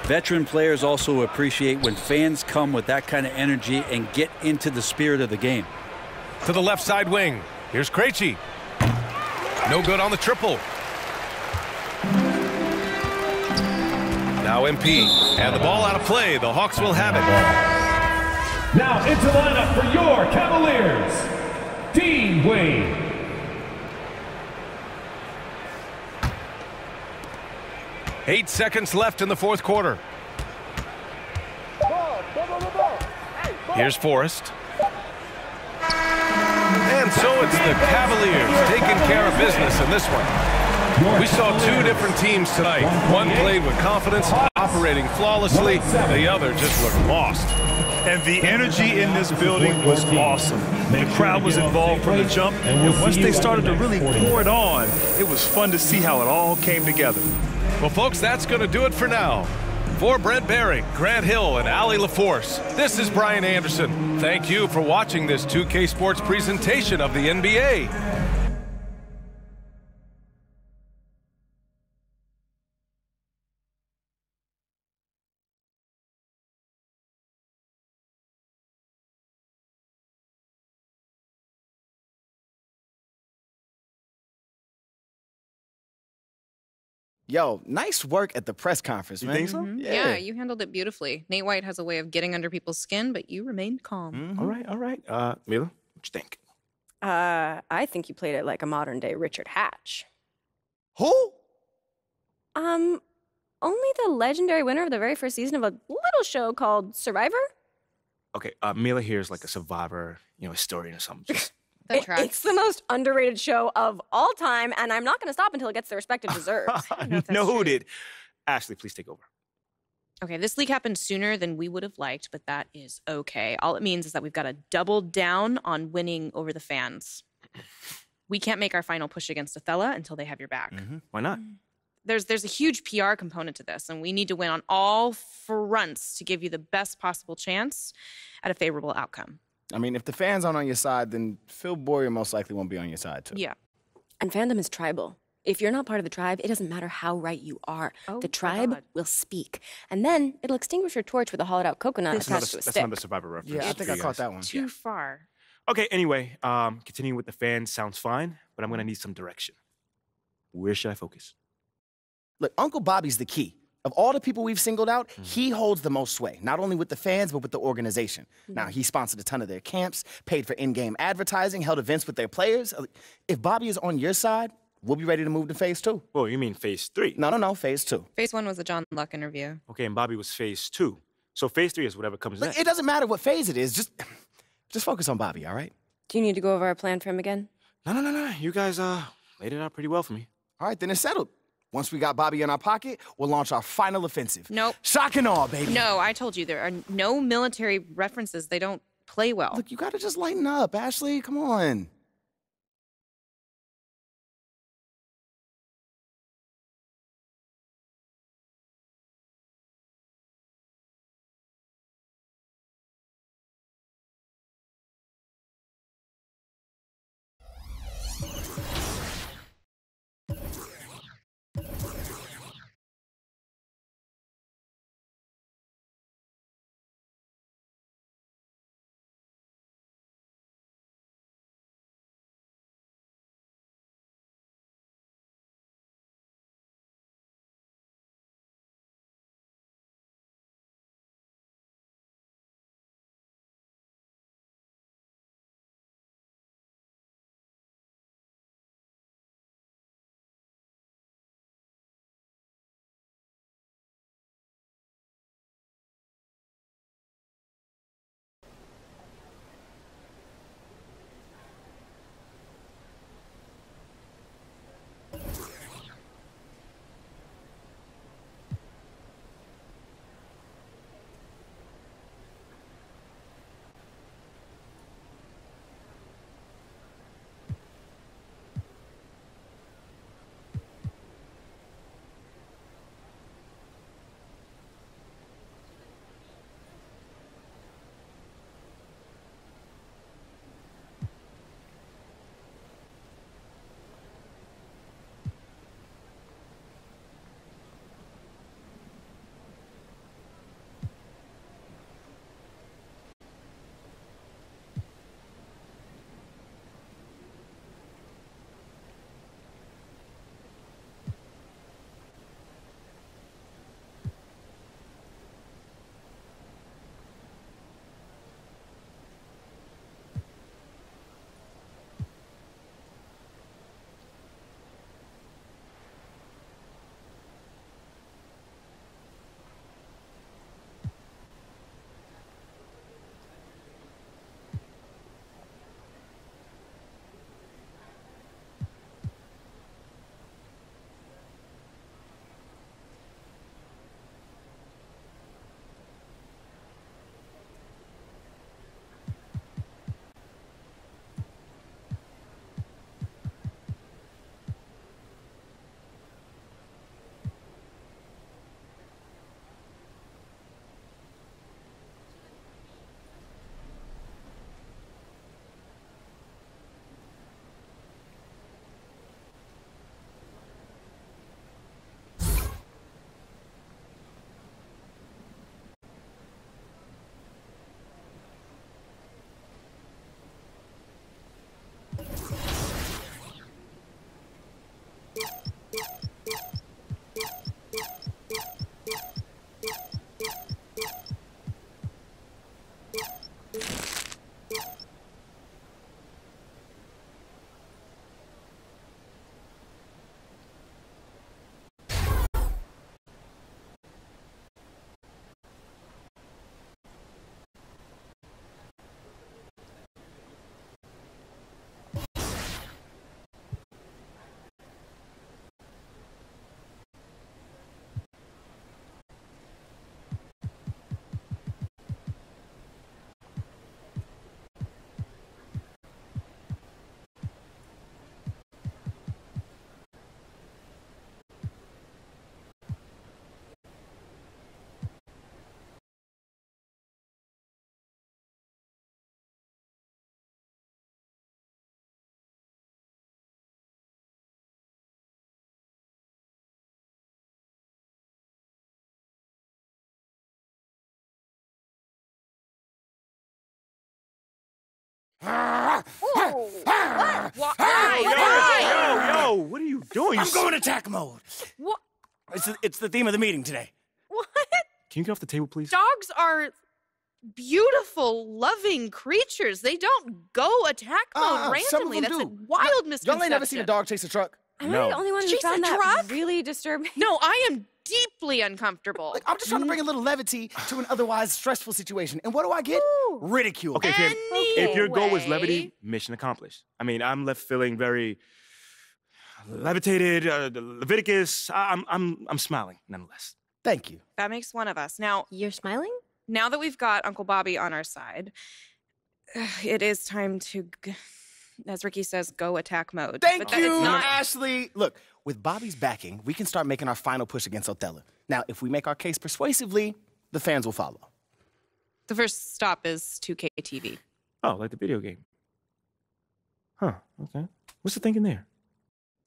veteran players also appreciate when fans come with that kind of energy and get into the spirit of the game. To the left side wing. Here's Krejci. No good on the triple. Now MP. And the ball out of play. The Hawks will have it. Now into the lineup for your Cavaliers, Dean Wade. Eight seconds left in the fourth quarter. Here's Forrest. And so it's the Cavaliers taking care of business in this one. We saw 2 different teams tonight. One played with confidence, operating flawlessly. The other just looked lost. And the energy in this building was awesome. The crowd was involved from the jump, and once they started to really pour it on, it was fun to see how it all came together. Well, folks, that's going to do it for now. For Brent Baring, Grant Hill, and Allie LaForce, this is Brian Anderson. Thank you for watching this 2K Sports presentation of the NBA. Yo, nice work at the press conference, man. You think so? Yeah, you handled it beautifully. Nate White has a way of getting under people's skin, but you remained calm. All right, all right. Mila, what you think? I think you played it like a modern day Richard Hatch. Who? Only the legendary winner of the very first season of a little show called Survivor? Okay, Mila here is like a survivor, historian or something. Just It's the most underrated show of all time, and I'm not going to stop until it gets the respect it deserves. Noted. Ashley, please take over. Okay, this leak happened sooner than we would have liked, but that is okay. All it means is that we've got to double down on winning over the fans. We can't make our final push against Othello until they have your back. Why not? There's a huge PR component to this, and we need to win on all fronts to give you the best possible chance at a favorable outcome. I mean, if the fans aren't on your side, then Phil Boyer most likely won't be on your side, too. Yeah. And fandom is tribal. If you're not part of the tribe, it doesn't matter how right you are. The tribe will speak. And then it'll extinguish your torch with a hollowed-out coconut attached to a stick. That's another Survivor reference. Yeah, I think I caught that one. Too far. Okay, anyway, continuing with the fans sounds fine, but I'm going to need some direction. Where should I focus? Look, Uncle Bobby's the key. Of all the people we've singled out, he holds the most sway, not only with the fans, but with the organization. Now, he sponsored a ton of their camps, paid for in-game advertising, held events with their players. If Bobby is on your side, we'll be ready to move to phase 2. Well, you mean phase 3? No, phase 2. Phase 1 was the John Luck interview. Okay, and Bobby was phase 2. So phase 3 is whatever comes next. It doesn't matter what phase it is. Just focus on Bobby, all right? Do you need to go over our plan for him again? No. You guys laid it out pretty well for me. All right, then it's settled. Once we got Bobby in our pocket, we'll launch our final offensive. Nope. Shock and awe, baby. No, I told you there are no military references. They don't play well. Look, you gotta just lighten up, Ashley. Come on. Yo, what are you doing? I'm going attack mode. What? It's the theme of the meeting today. What? Can you get off the table, please? Dogs are beautiful, loving creatures. They don't go attack mode randomly. That's a wild misconception. Y'all ain't never seen a dog chase a truck? Am I the only one who Chase found a that truck? really disturbing? No, I am deeply uncomfortable. Like, I'm just trying to bring a little levity to an otherwise stressful situation. And what do I get? Ridicule. Okay, if your goal was levity, mission accomplished. I mean, I'm left feeling very levitated, Leviticus. I'm smiling nonetheless. Thank you. That makes one of us. Now, you're smiling? Now that we've got Uncle Bobby on our side, it is time to, as Ricky says, go attack mode. Thank you, Ashley. Look, with Bobby's backing, we can start making our final push against Othello. Now, if we make our case persuasively, the fans will follow. The first stop is 2K TV. Oh, like the video game. Huh, okay. What's the thinking there?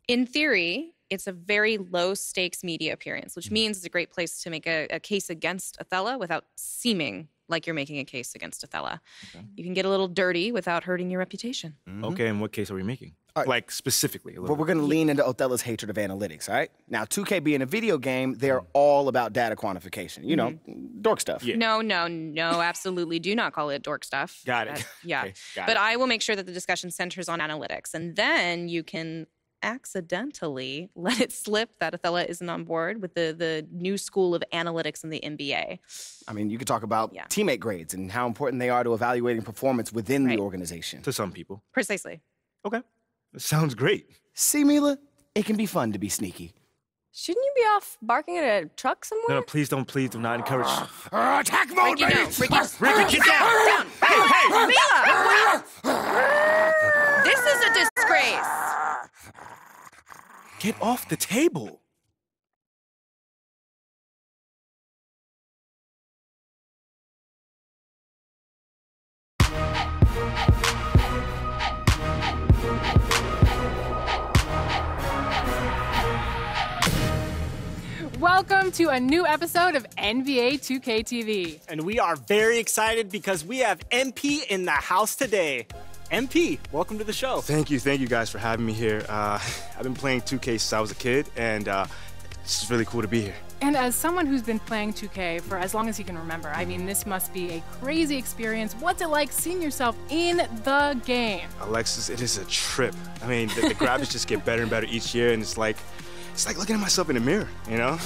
In theory, it's a very low-stakes media appearance, which means it's a great place to make a case against Othello without seeming like you're making a case against Othello. Okay. You can get a little dirty without hurting your reputation. Okay, and what case are we making? Like, specifically. But we're going to lean into Othello's hatred of analytics, all right? Now, 2K being a video game, they're all about data quantification. You know, dork stuff. Yeah. No, absolutely do not call it dork stuff. Got it. Yeah. Okay, got but it. I will make sure that the discussion centers on analytics, and then you can accidentally let it slip that Othello isn't on board with the new school of analytics in the NBA. I mean, you could talk about teammate grades and how important they are to evaluating performance within the organization. To some people. Precisely. Okay. That sounds great. See, Mila, it can be fun to be sneaky. Shouldn't you be off barking at a truck somewhere? No, please do not encourage. Attack mode, Ricky, baby! Ricky, get down! Hey! Mila! This is a disgrace! Get off the table. Welcome to a new episode of NBA2K23. And we are very excited because we have MP in the house today. MP, welcome to the show. Thank you guys for having me here. I've been playing 2K since I was a kid, and it's really cool to be here. And as someone who's been playing 2K for as long as he can remember, I mean, this must be a crazy experience. What's it like seeing yourself in the game? Alexis, it is a trip. I mean, the graphics just get better and better each year, and it's like looking at myself in the mirror, you know?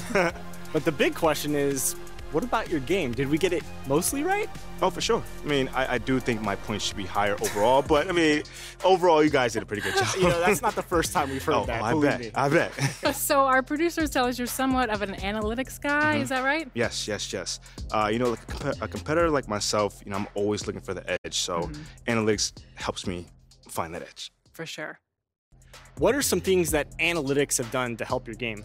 But the big question is, what about your game? Did we get it mostly right? Oh, for sure. I mean, I do think my points should be higher overall, but I mean, overall, you guys did a pretty good job. You know, that's not the first time we've heard that. I bet. So our producers tell us you're somewhat of an analytics guy, is that right? Yes. You know, like a competitor like myself, you know, I'm always looking for the edge, so analytics helps me find that edge. For sure. What are some things that analytics have done to help your game?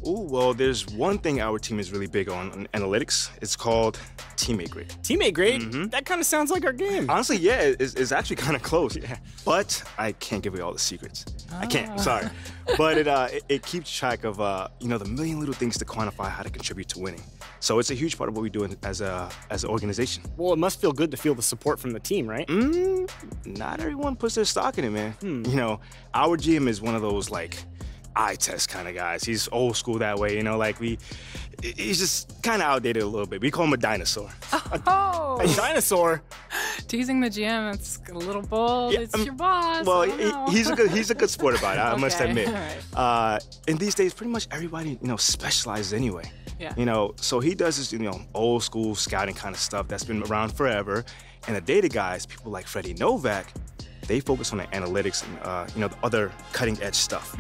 Oh, well, there's one thing our team is really big on analytics. It's called teammate grade. Teammate grade? That kind of sounds like our game. Honestly, yeah, it's actually kind of close. Yeah. But I can't give you all the secrets. I can't, sorry. But it keeps track of, you know, the million little things to quantify how to contribute to winning. So it's a huge part of what we do as an organization. Well, it must feel good to feel the support from the team, right? Not everyone puts their stock in it, man. You know, our GM is one of those, like, eye test kind of guys. He's old school that way, you know, like he's just kind of outdated a little bit. We call him a dinosaur. Oh! A dinosaur? Teasing the GM, it's a little bold. It's your boss. Well, he's a good sport about it, I must admit. Right. And these days, pretty much everybody, you know, specializes anyway. Yeah. You know, so he does this, you know, old school scouting kind of stuff that's been around forever. And the data guys, people like Freddie Novak, they focus on the analytics and, you know, the other cutting edge stuff.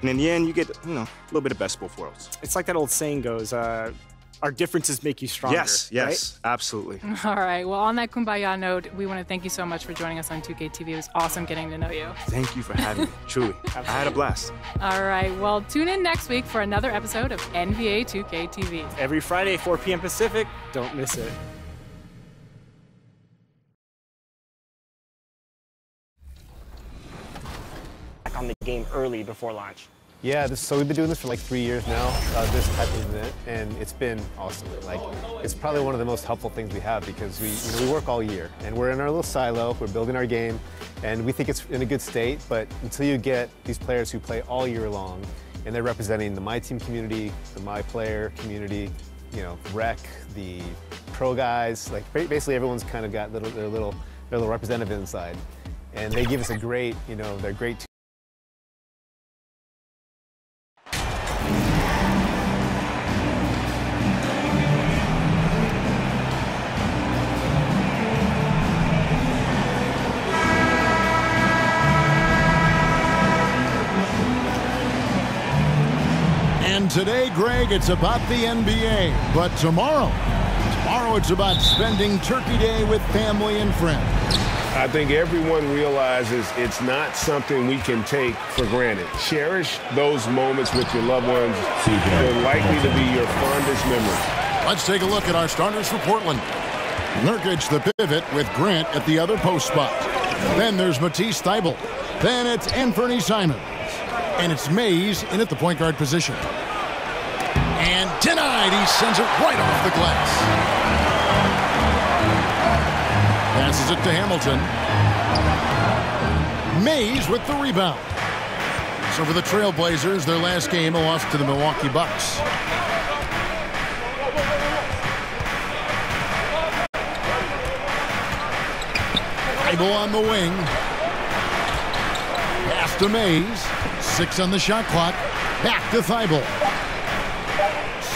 And in the end, you get, you know, a little bit of best of both worlds. It's like that old saying goes, our differences make you stronger. Yes, right? Absolutely. All right. Well, on that kumbaya note, we want to thank you so much for joining us on 2K TV. It was awesome getting to know you. Thank you for having me. Truly. I had a blast. All right. Well, tune in next week for another episode of NBA 2K TV. Every Friday, 4 p.m. Pacific. Don't miss it. On the game early before launch. Yeah, so we've been doing this for like 3 years now, this type of event, and it's been awesome. Like, it's probably one of the most helpful things we have because we work all year, and we're in our little silo, we're building our game, And we think it's in a good state, but until you get these players who play all year long, and they're representing the My Team community, the My Player community, you know, rec, the pro guys, like basically everyone's kind of got their little representative inside. And they give us a great, you know, they're great. And today, Greg, it's about the NBA. But tomorrow it's about spending Turkey Day with family and friends. I think everyone realizes it's not something we can take for granted. Cherish those moments with your loved ones. They're likely to be your fondest memories. Let's take a look at our starters for Portland. Nurkic, the pivot, with Grant at the other post spot. Then there's Matisse Thybulle. Then it's Anthony Simons. And it's Mays in at the point guard position. And denied. He sends it right off the glass. Passes it to Hamilton. Mays with the rebound. So for the Trailblazers, their last game, a loss to the Milwaukee Bucks. Thybulle on the wing. Pass to Mays. 6 on the shot clock. Back to Thybulle.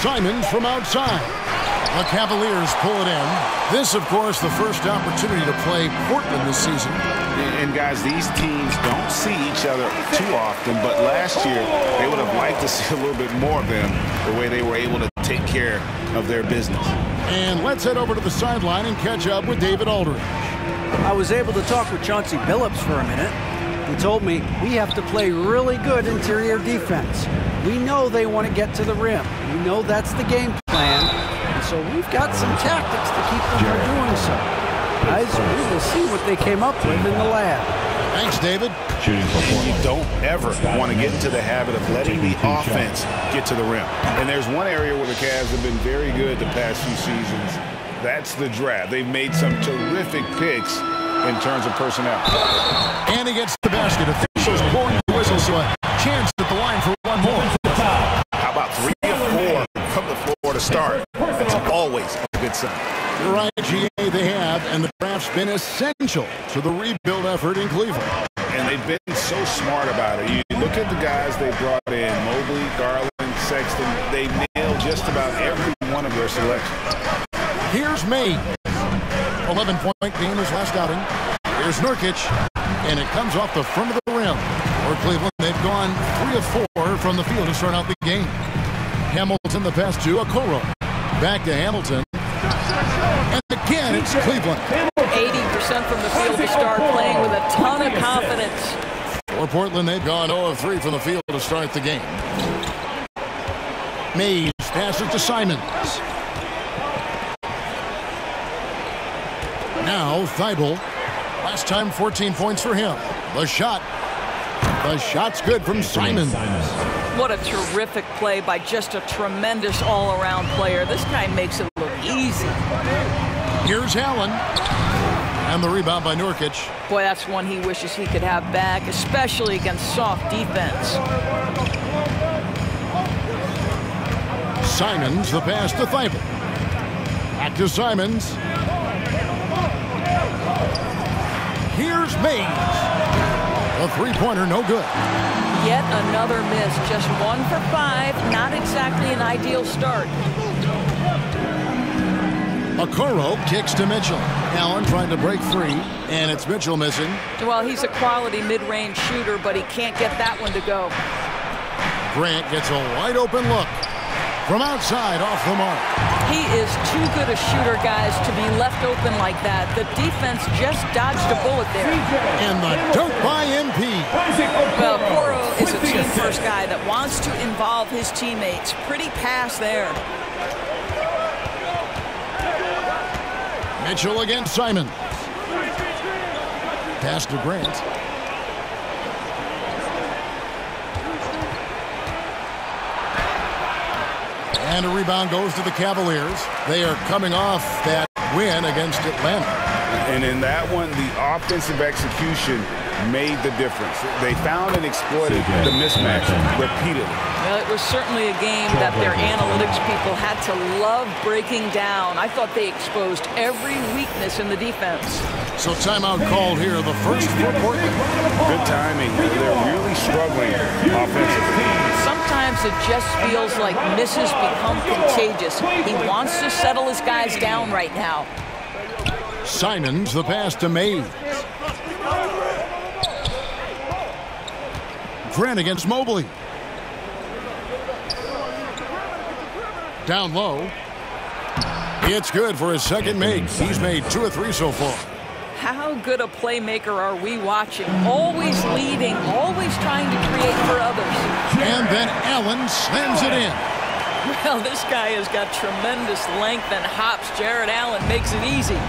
Simons from outside. The Cavaliers pull it in. This, of course, the first opportunity to play Portland this season. And guys, these teams don't see each other too often, but last year they would have liked to see a little bit more of them, the way they were able to take care of their business. And let's head over to the sideline and catch up with David Aldridge. I was able to talk with Chauncey Billups for a minute. He told me we have to play really good interior defense. We know they want to get to the rim. We know that's the game plan. And so we've got some tactics to keep them from doing so. Guys, we will see what they came up with in the lab. Thanks, David. You don't ever want to get into the habit of letting the offense get to the rim. And there's one area where the Cavs have been very good the past few seasons. That's the draft. They've made some terrific picks in terms of personnel. And he gets the basket. Officials blowing the whistle, so a chance at the line for one more. How about 3 or 4 from the floor to start? That's always a good sign. You're right, GA, they have, and the draft's been essential to the rebuild effort in Cleveland. And they've been so smart about it. You look at the guys they brought in, Mobley, Garland, Sexton, they nailed just about every one of their selections. Here's May. 11-point game his last outing. Here's Nurkic, and it comes off the front of the rim. For Cleveland, they've gone 3 of 4 from the field to start out the game. Hamilton the pass to Okoro. Back to Hamilton. And again, it's Cleveland. 80% from the field to start, playing with a ton of confidence. For Portland, they've gone 0 of 3 from the field to start the game. Mays passes to Simons. Now Thybulle. Last time 14 points for him. The shot's good from Simons. What a terrific play by just a tremendous all-around player. This guy makes it look easy. Here's Allen. And the rebound by Nurkic. Boy, that's one he wishes he could have back, especially against soft defense. Simons, the pass to Thybulle. Back to Simons. Here's Mays. A three-pointer, no good. Yet another miss, just 1 for 5. Not exactly an ideal start. Okoro kicks to Mitchell. Allen trying to break free, and it's Mitchell missing. Well, he's a quality mid-range shooter, but he can't get that one to go. Grant gets a wide-open look. From outside, off the mark. He is too good a shooter, guys, to be left open like that. The defense just dodged a bullet there. And the dunk by MP. Well, Okoro is a team-first guy that wants to involve his teammates. Pretty pass there. Mitchell against Simons. Pass to Grant. And a rebound goes to the Cavaliers. They are coming off that win against Atlanta. And in that one, the offensive execution made the difference. They found and exploited the mismatch repeatedly. Well, it was certainly a game that their analytics people had to love breaking down. I thought they exposed every weakness in the defense. So timeout called here, the first for Portland. Good timing. They're really struggling offensively. Sometimes it just feels like misses become contagious. He wants to settle his guys down right now. Simons, the pass to Mays. Grant against Mobley. Down low. It's good for his second make. He's made 2 of 3 so far. How good a playmaker are we watching? Always leading, always trying to create for others. And then Allen slams it in. Well, this guy has got tremendous length and hops. Jared Allen makes it easy.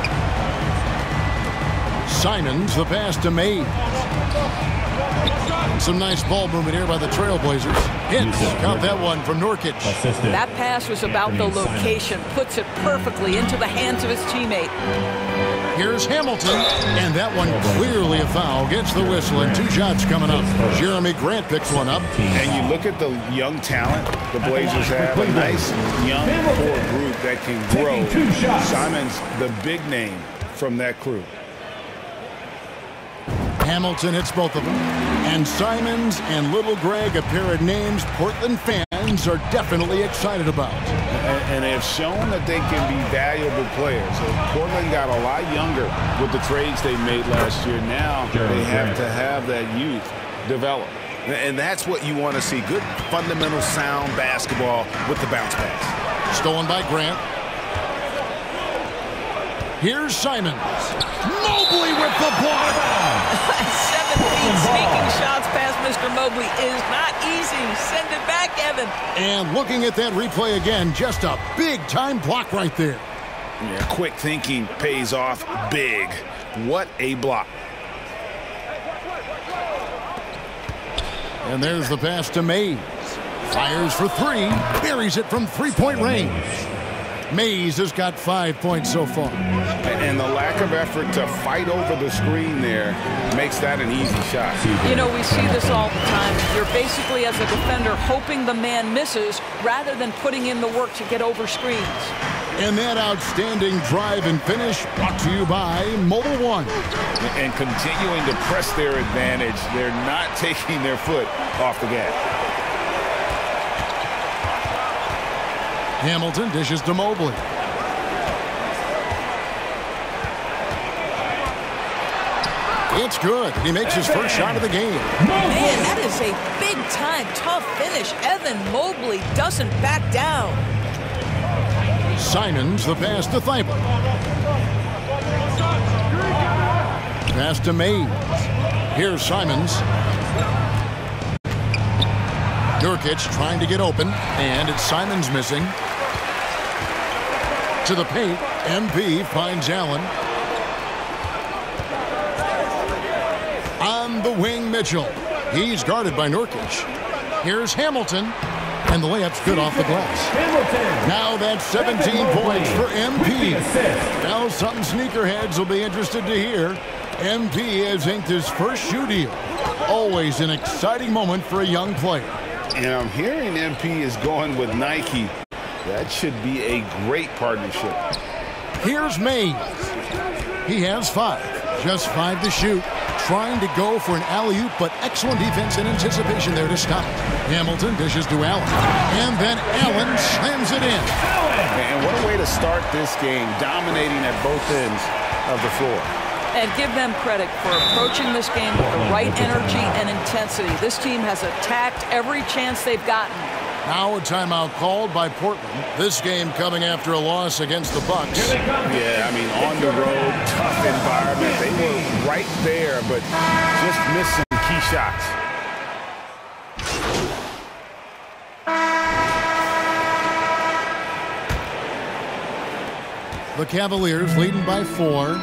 Simons, the pass to Mays. Some nice ball movement here by the Trailblazers. Hits. Got that one from Nurkic. That pass was about the location. Puts it perfectly into the hands of his teammate. Here's Hamilton, and that one clearly a foul. Gets the whistle, and 2 shots coming up. Jeremy Grant picks one up. And you look at the young talent the Blazers have, a nice young core group that can grow. Simons, the big name from that crew. Hamilton hits both of them. And Simons and Little Greg, a pair of names Portland fans are definitely excited about. And they have shown that they can be valuable players. So Portland got a lot younger with the trades they made last year. Now they have to have that youth develop. And that's what you want to see. Good, fundamental, sound basketball with the bounce pass. Stolen by Grant. Here's Simons. Mobley with the block. 7 feet sneaking shots past Mr. Mobley is not easy. Send it back, Evan. And looking at that replay again, just a big-time block right there. Yeah, quick thinking pays off big. What a block. And there's the pass to Mays. Fires for 3. Buries it from 3-point range. Mays has got 5 points so far. And the lack of effort to fight over the screen there makes that an easy shot. You know, we see this all the time. You're basically, as a defender, hoping the man misses rather than putting in the work to get over screens. And that outstanding drive and finish brought to you by Mobile One. And continuing to press their advantage. They're not taking their foot off the gas. Hamilton dishes to Mobley. It's good. He makes his first shot of the game. Man, that is a big-time, tough finish. Evan Mobley doesn't back down. Simons, the pass to Thibault. Pass to Mays. Here's Simons. Nurkic trying to get open, and it's Simons missing. To the paint, MP finds Allen. On the wing, Mitchell. He's guarded by Nurkic. Here's Hamilton, and the layup's good off the glass. Now that's 17 points for MP. Now something sneakerheads will be interested to hear. MP has inked his first shoe deal. Always an exciting moment for a young player. And I'm hearing MP is going with Nike. That should be a great partnership. Here's Mays. He has 5. Just 5 to shoot. Trying to go for an alley-oop, but excellent defense and anticipation there to stop it. Hamilton dishes to Allen. And then Allen slams it in. And what a way to start this game, dominating at both ends of the floor. And give them credit for approaching this game with the right energy and intensity. This team has attacked every chance they've gotten. Now a timeout called by Portland. This game coming after a loss against the Bucks. Yeah, I mean, on the road, tough environment. They were right there, but just missed some key shots. The Cavaliers leading by 4.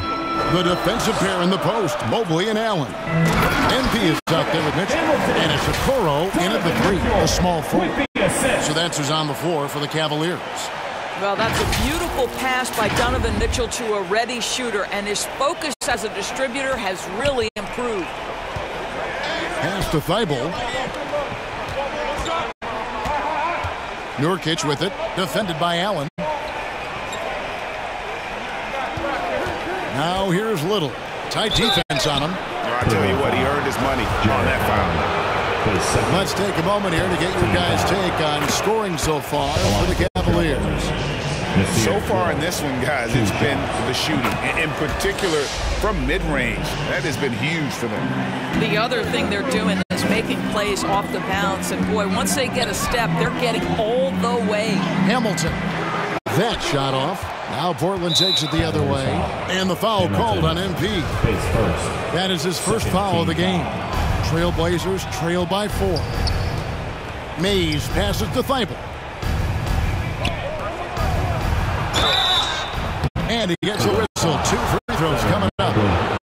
The defensive pair in the post, Mobley and Allen. MP is out there with Mitchell. And it's Okoro in at the 3, a small 4. So that's who's on the floor for the Cavaliers. Well, that's a beautiful pass by Donovan Mitchell to a ready shooter, and his focus as a distributor has really improved. Pass to Thibault. Nurkic with it, defended by Allen. Now here's Little. Tight defense on him. I tell you what, he earned his money on that foul. Let's take a moment here to get your guys' take on scoring so far for the Cavaliers. So far in this one, guys, it's been the shooting, in particular from mid-range. That has been huge for them. The other thing they're doing is making plays off the bounce, and boy, once they get a step, they're getting all the way. Hamilton. That shot off. Now Portland takes it the other way. And the foul called on MP. That is his first foul of the game. Trailblazers trail by 4. Mays passes to Thibault. And he gets a whistle. 2 free throws coming up.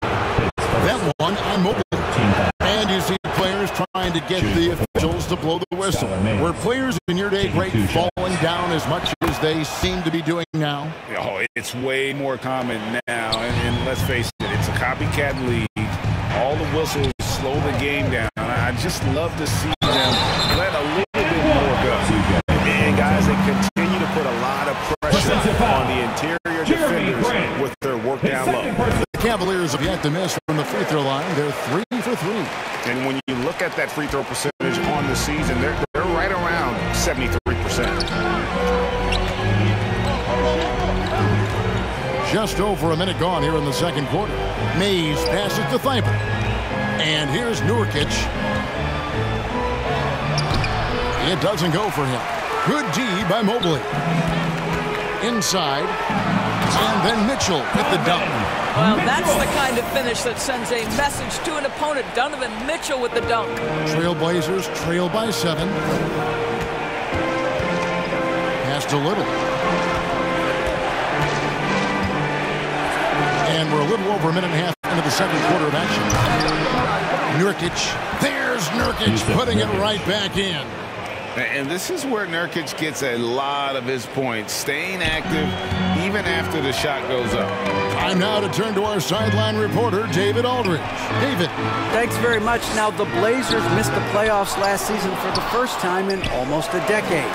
That one on Mobley. And you see players trying to get the officials to blow the whistle. Were players in your day great falling down as much as they seem to be doing now? Oh, it's way more common now. And let's face it, it's a copycat league. All the whistles slow the game down. I just love to see them let a little bit more go. And guys, they continue to put a lot of pressure on the interior defenders with their work down low. The Cavaliers have yet to miss from the free throw line. They're 3 for 3. And when you look at that free throw percentage on the season, they're right around 73%. Just over a minute gone here in the second quarter. Mays passes to Thibault. And here's Nurkic. It doesn't go for him. Good D by Mobley. Inside. And then Mitchell with the dunk. Well, that's the kind of finish that sends a message to an opponent. Donovan Mitchell with the dunk. Trailblazers trail by 7. Pass to Little. And we're a little over a minute and a half into the second quarter of action. Nurkic. There's Nurkic putting it right back in. And this is where Nurkic gets a lot of his points, staying active even after the shot goes up. Time now to turn to our sideline reporter, David Aldridge. David. Thanks very much. Now, the Blazers missed the playoffs last season for the first time in almost a decade.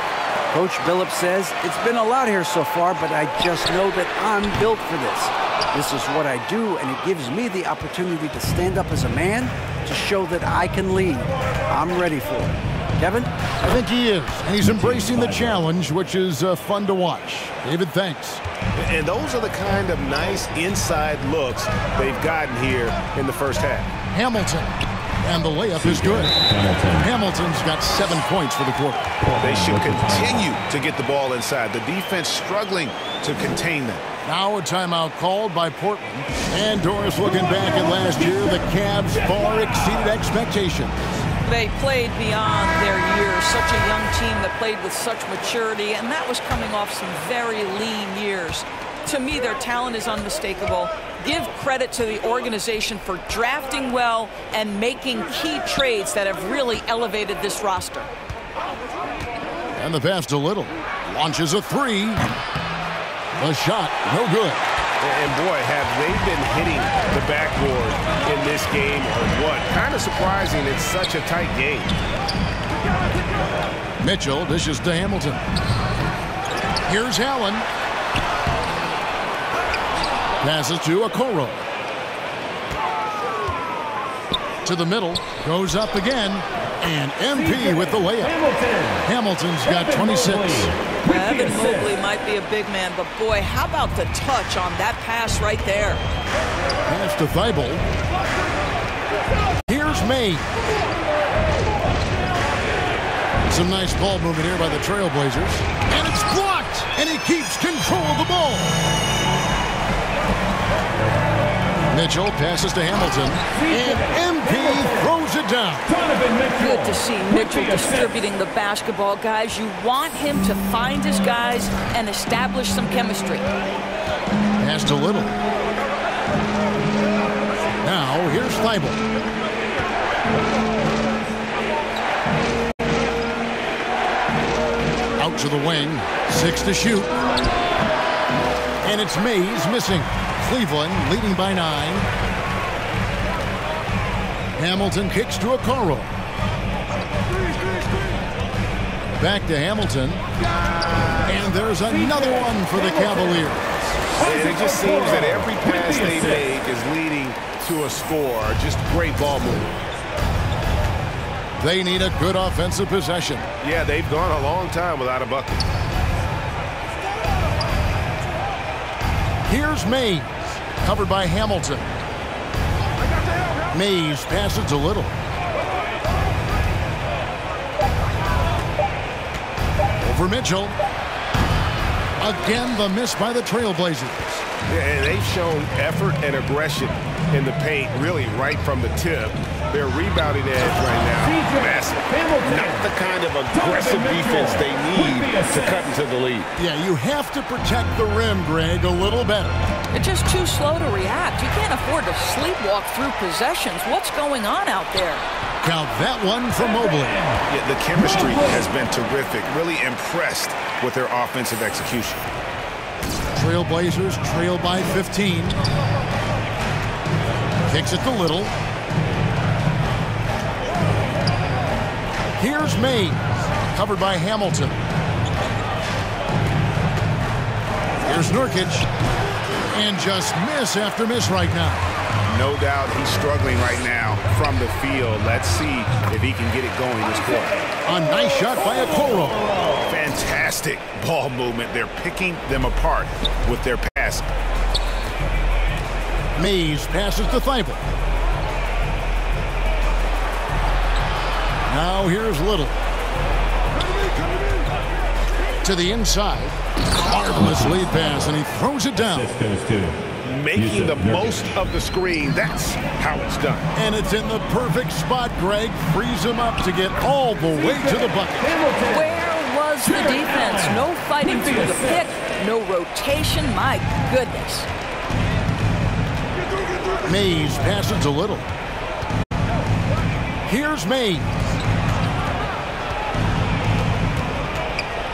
Coach Billups says, it's been a lot here so far, but I just know that I'm built for this. This is what I do, and it gives me the opportunity to stand up as a man to show that I can lead. I'm ready for it. Kevin? I think he is, and he's embracing the challenge, which is fun to watch. David, thanks. And those are the kind of nice inside looks they've gotten here in the first half. Hamilton. And the layup is good. Hamilton's got 7 points for the quarter. They should continue to get the ball inside. The defense struggling to contain them. Now a timeout called by Portland. And Doris, looking back at last year, the Cavs far exceeded expectations. They played beyond their years. Such a young team that played with such maturity, and that was coming off some very lean years. To me, their talent is unmistakable. Give credit to the organization for drafting well and making key trades that have really elevated this roster. And the pass to Little. Launches a 3. The shot, no good. And boy, have they been hitting the backboard in this game or what? Kind of surprising it's such a tight game. Mitchell dishes to Hamilton. Here's Allen. Passes to Okoro. To the middle. Goes up again. And MP with the layup. Hamilton's got 26. Evan Mobley might be a big man, but boy, how about the touch on that pass right there? Pass to Thibault. Here's May. Some nice ball movement here by the Trailblazers. And it's blocked! And he keeps control of the ball. Mitchell passes to Hamilton. And MP throws it down. Good to see Mitchell distributing the basketball, guys. You want him to find his guys and establish some chemistry. Pass to Little. Now, here's Thibault. Out to the wing. 6 to shoot. And it's Mays missing. Cleveland leading by 9. Hamilton kicks to Okoro. Back to Hamilton. And there's another one for the Cavaliers. And it just seems that every pass they make is leading to a score. Just great ball movement. They need a good offensive possession. Yeah, they've gone a long time without a bucket. Here's Mays, covered by Hamilton. Mays passes a little. Over Mitchell. Again, the miss by the Trailblazers. Yeah, they've shown effort and aggression in the paint, really right from the tip. Their rebounding edge right now, massive. Not the kind of aggressive defense they need to cut into the lead. Yeah, you have to protect the rim, Greg, a little better. They're just too slow to react. You can't afford to sleepwalk through possessions. What's going on out there? Count that one for Mobley. Yeah, the chemistry has been terrific. Really impressed with their offensive execution. Trailblazers trail by 15. Kicks it to Little. Here's Mays, covered by Hamilton. Here's Nurkic, and just miss after miss right now. No doubt he's struggling right now from the field. Let's see if he can get it going this quarter. A nice shot by Okoro. Fantastic ball movement. They're picking them apart with their passing. Mays passes to Thibault. Now here's Little. To the inside. Marvelous lead pass, and he throws it down. Making the most of the screen. That's how it's done. And it's in the perfect spot, Greg. Frees him up to get all the way to the bucket. Where was the defense? No fighting through the pick. No rotation. My goodness. Mays passes a Little. Here's Mays.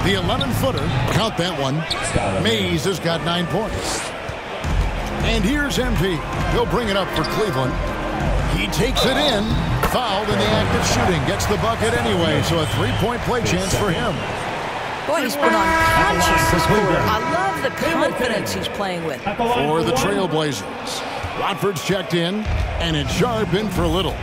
The 11-footer, count that one. Mays has got 9 points. And here's MP. He'll bring it up for Cleveland. He takes it in. Fouled in the act of shooting. Gets the bucket anyway, so a 3-point play chance for him. Boy, he's been unconscious this quarter. I love the confidence he's playing with. For the Trailblazers. Watford's checked in, and it's Sharp in for Little.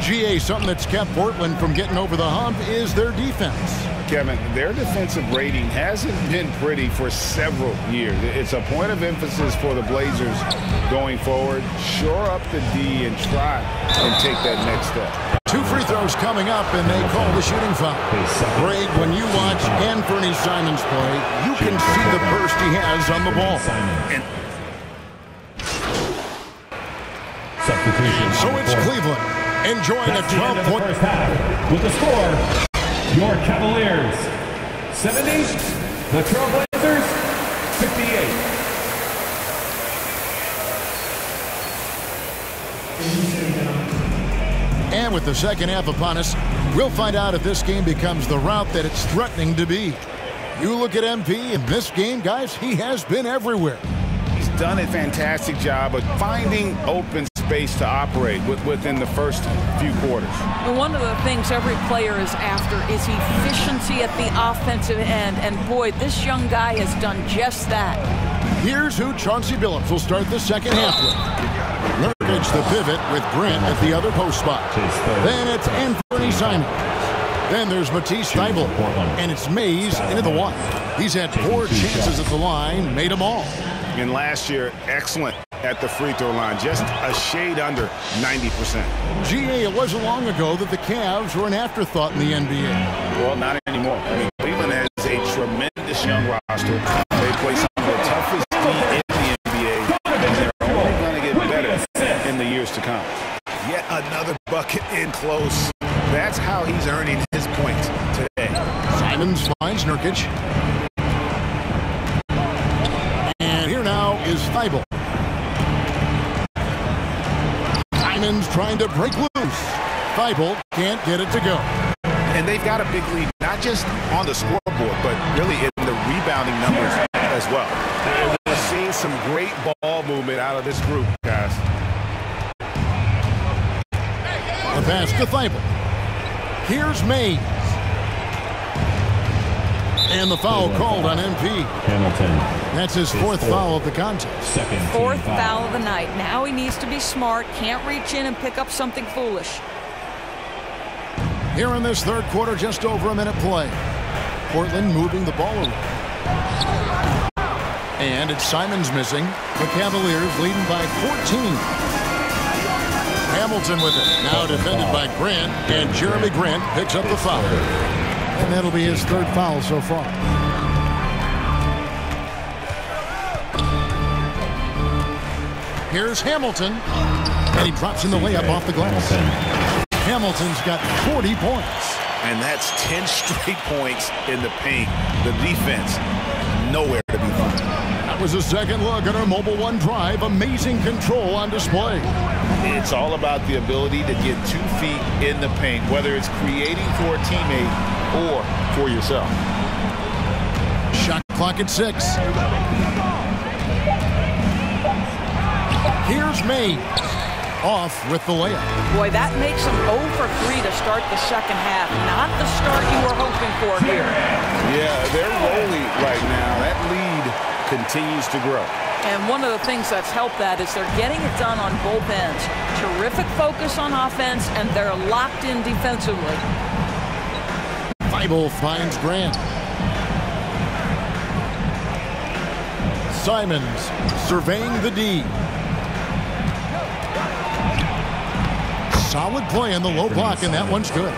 GA, something that's kept Portland from getting over the hump is their defense. Kevin, their defensive rating hasn't been pretty for several years. It's a point of emphasis for the Blazers going forward. Shore up the D and try and take that next step. 2 free throws coming up, and they call the shooting foul. Greg, when you watch Anthony Simons play, you can see the burst he has on the ball. So it's Cleveland enjoying a 12-point first half. With the score, your Cavaliers 70, the Trailblazers 58. And with the second half upon us, we'll find out if this game becomes the route that it's threatening to be. You look at MP in this game, guys, he has been everywhere. He's done a fantastic job of finding open space to operate within the first few quarters. And one of the things every player is after is efficiency at the offensive end. And boy, this young guy has done just that. Here's who Chauncey Billups will start the second half with. Nurkic the pivot with Grant at the other post spot. Then it's Anthony Simons. Then there's Matisse Thybulle. And it's Mays into the 1. He's had 4 chances at the line, made them all. And last year, excellent at the free throw line, just a shade under 90%. GA, it wasn't long ago that the Cavs were an afterthought in the NBA. Well, not anymore. I mean, Cleveland has a tremendous young roster. They play some of the toughest D in the NBA, and they're only going to get better in the years to come. Yet another bucket in close. That's how he's earning his points today. Simons finds Nurkic. And here now is Thybulle. Simons trying to break loose. Thybulle can't get it to go. And they've got a big lead, not just on the scoreboard, but really in the rebounding numbers as well. We're seeing is some great ball movement out of this group, guys. The pass to Thibault. Here's Mays. And the foul called on MP. Hamilton. That's his fourth foul of the contest. Fourth foul of the night. Now he needs to be smart. Can't reach in and pick up something foolish. Here in this third quarter, just over a minute play. Portland moving the ball around. And it's Simons missing. The Cavaliers leading by 14. Hamilton with it. Now defended by Grant. And Jeremy Grant picks up the foul. And that'll be his third foul so far. Here's Hamilton. And he drops in the layup off the glass. Hamilton's got 40 points. And that's 10 straight points in the paint. The defense, nowhere to be found. That was a second look at our Mobile One drive. Amazing control on display. It's all about the ability to get 2 feet in the paint, whether it's creating for a teammate or for yourself. Shot clock at 6. Here's Mays. Off with the layup. Boy, that makes him 0 for 3 to start the second half. Not the start you were hoping for here. Yeah, they're rolling right now. That lead continues to grow. And one of the things that's helped that is they're getting it done on both ends. Terrific focus on offense, and they're locked in defensively. Thibault finds Grant. Simons surveying the D. Solid play in the low block, and that one's good.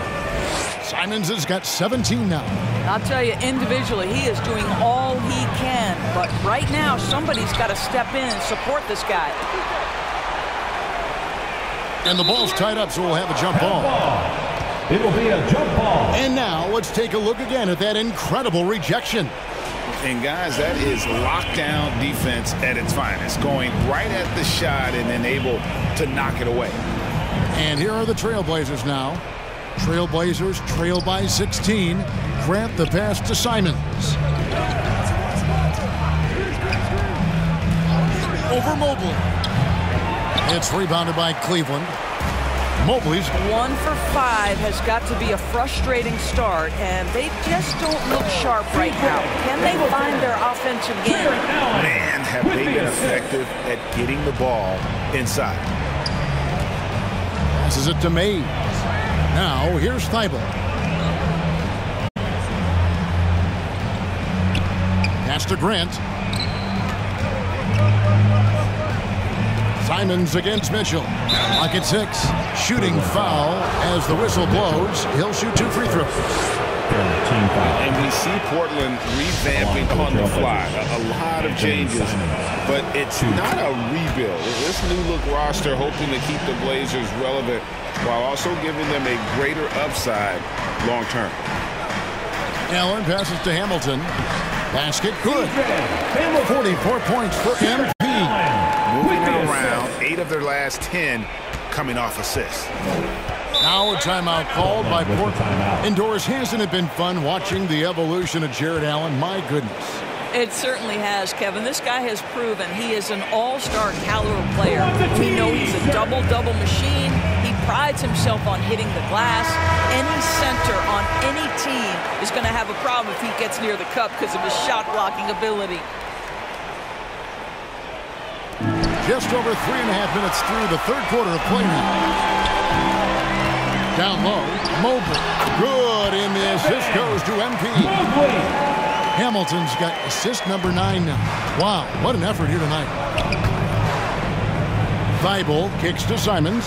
Simons has got 17 now. I'll tell you, individually, he is doing all he can. But right now, somebody's got to step in and support this guy. And the ball's tied up, so we'll have a jump ball. It will be a jump ball. And now let's take a look again at that incredible rejection. And guys, that is lockdown defense at its finest. Going right at the shot and then able to knock it away. And here are the Trailblazers now. Trailblazers trail by 16. Grant the pass to Simons. Over Mobley. It's rebounded by Cleveland. Mobley's 1 for 5 has got to be a frustrating start, and they just don't look sharp right now. Can they find their offensive game? Man, have they been effective at getting the ball inside. Passes it to Mays. Now, here's Thibault. Pass to Grant. Simons against Mitchell. Clock at 6. Shooting foul as the whistle blows. He'll shoot 2 free throws. And we see Portland revamping on the fly. A lot of changes, but it's not a rebuild. This new look roster hoping to keep the Blazers relevant while also giving them a greater upside long term. Allen passes to Hamilton. Basket good. 44 points for MP. Moving it around, 8 of their last 10 coming off assists. Now a timeout called by Portland. Indoors, hasn't it been fun watching the evolution of Jared Allen? My goodness. It certainly has, Kevin. This guy has proven he is an all-star caliber player. We know he's a double-double machine. He prides himself on hitting the glass. Any center on any team is going to have a problem if he gets near the cup because of his shot-blocking ability. Just over 3.5 minutes through the third quarter of play now. Down low, Mobley. Good, and the assist goes to MP. Hamilton's got assist number 9 now. Wow, what an effort here tonight. Thibault kicks to Simons.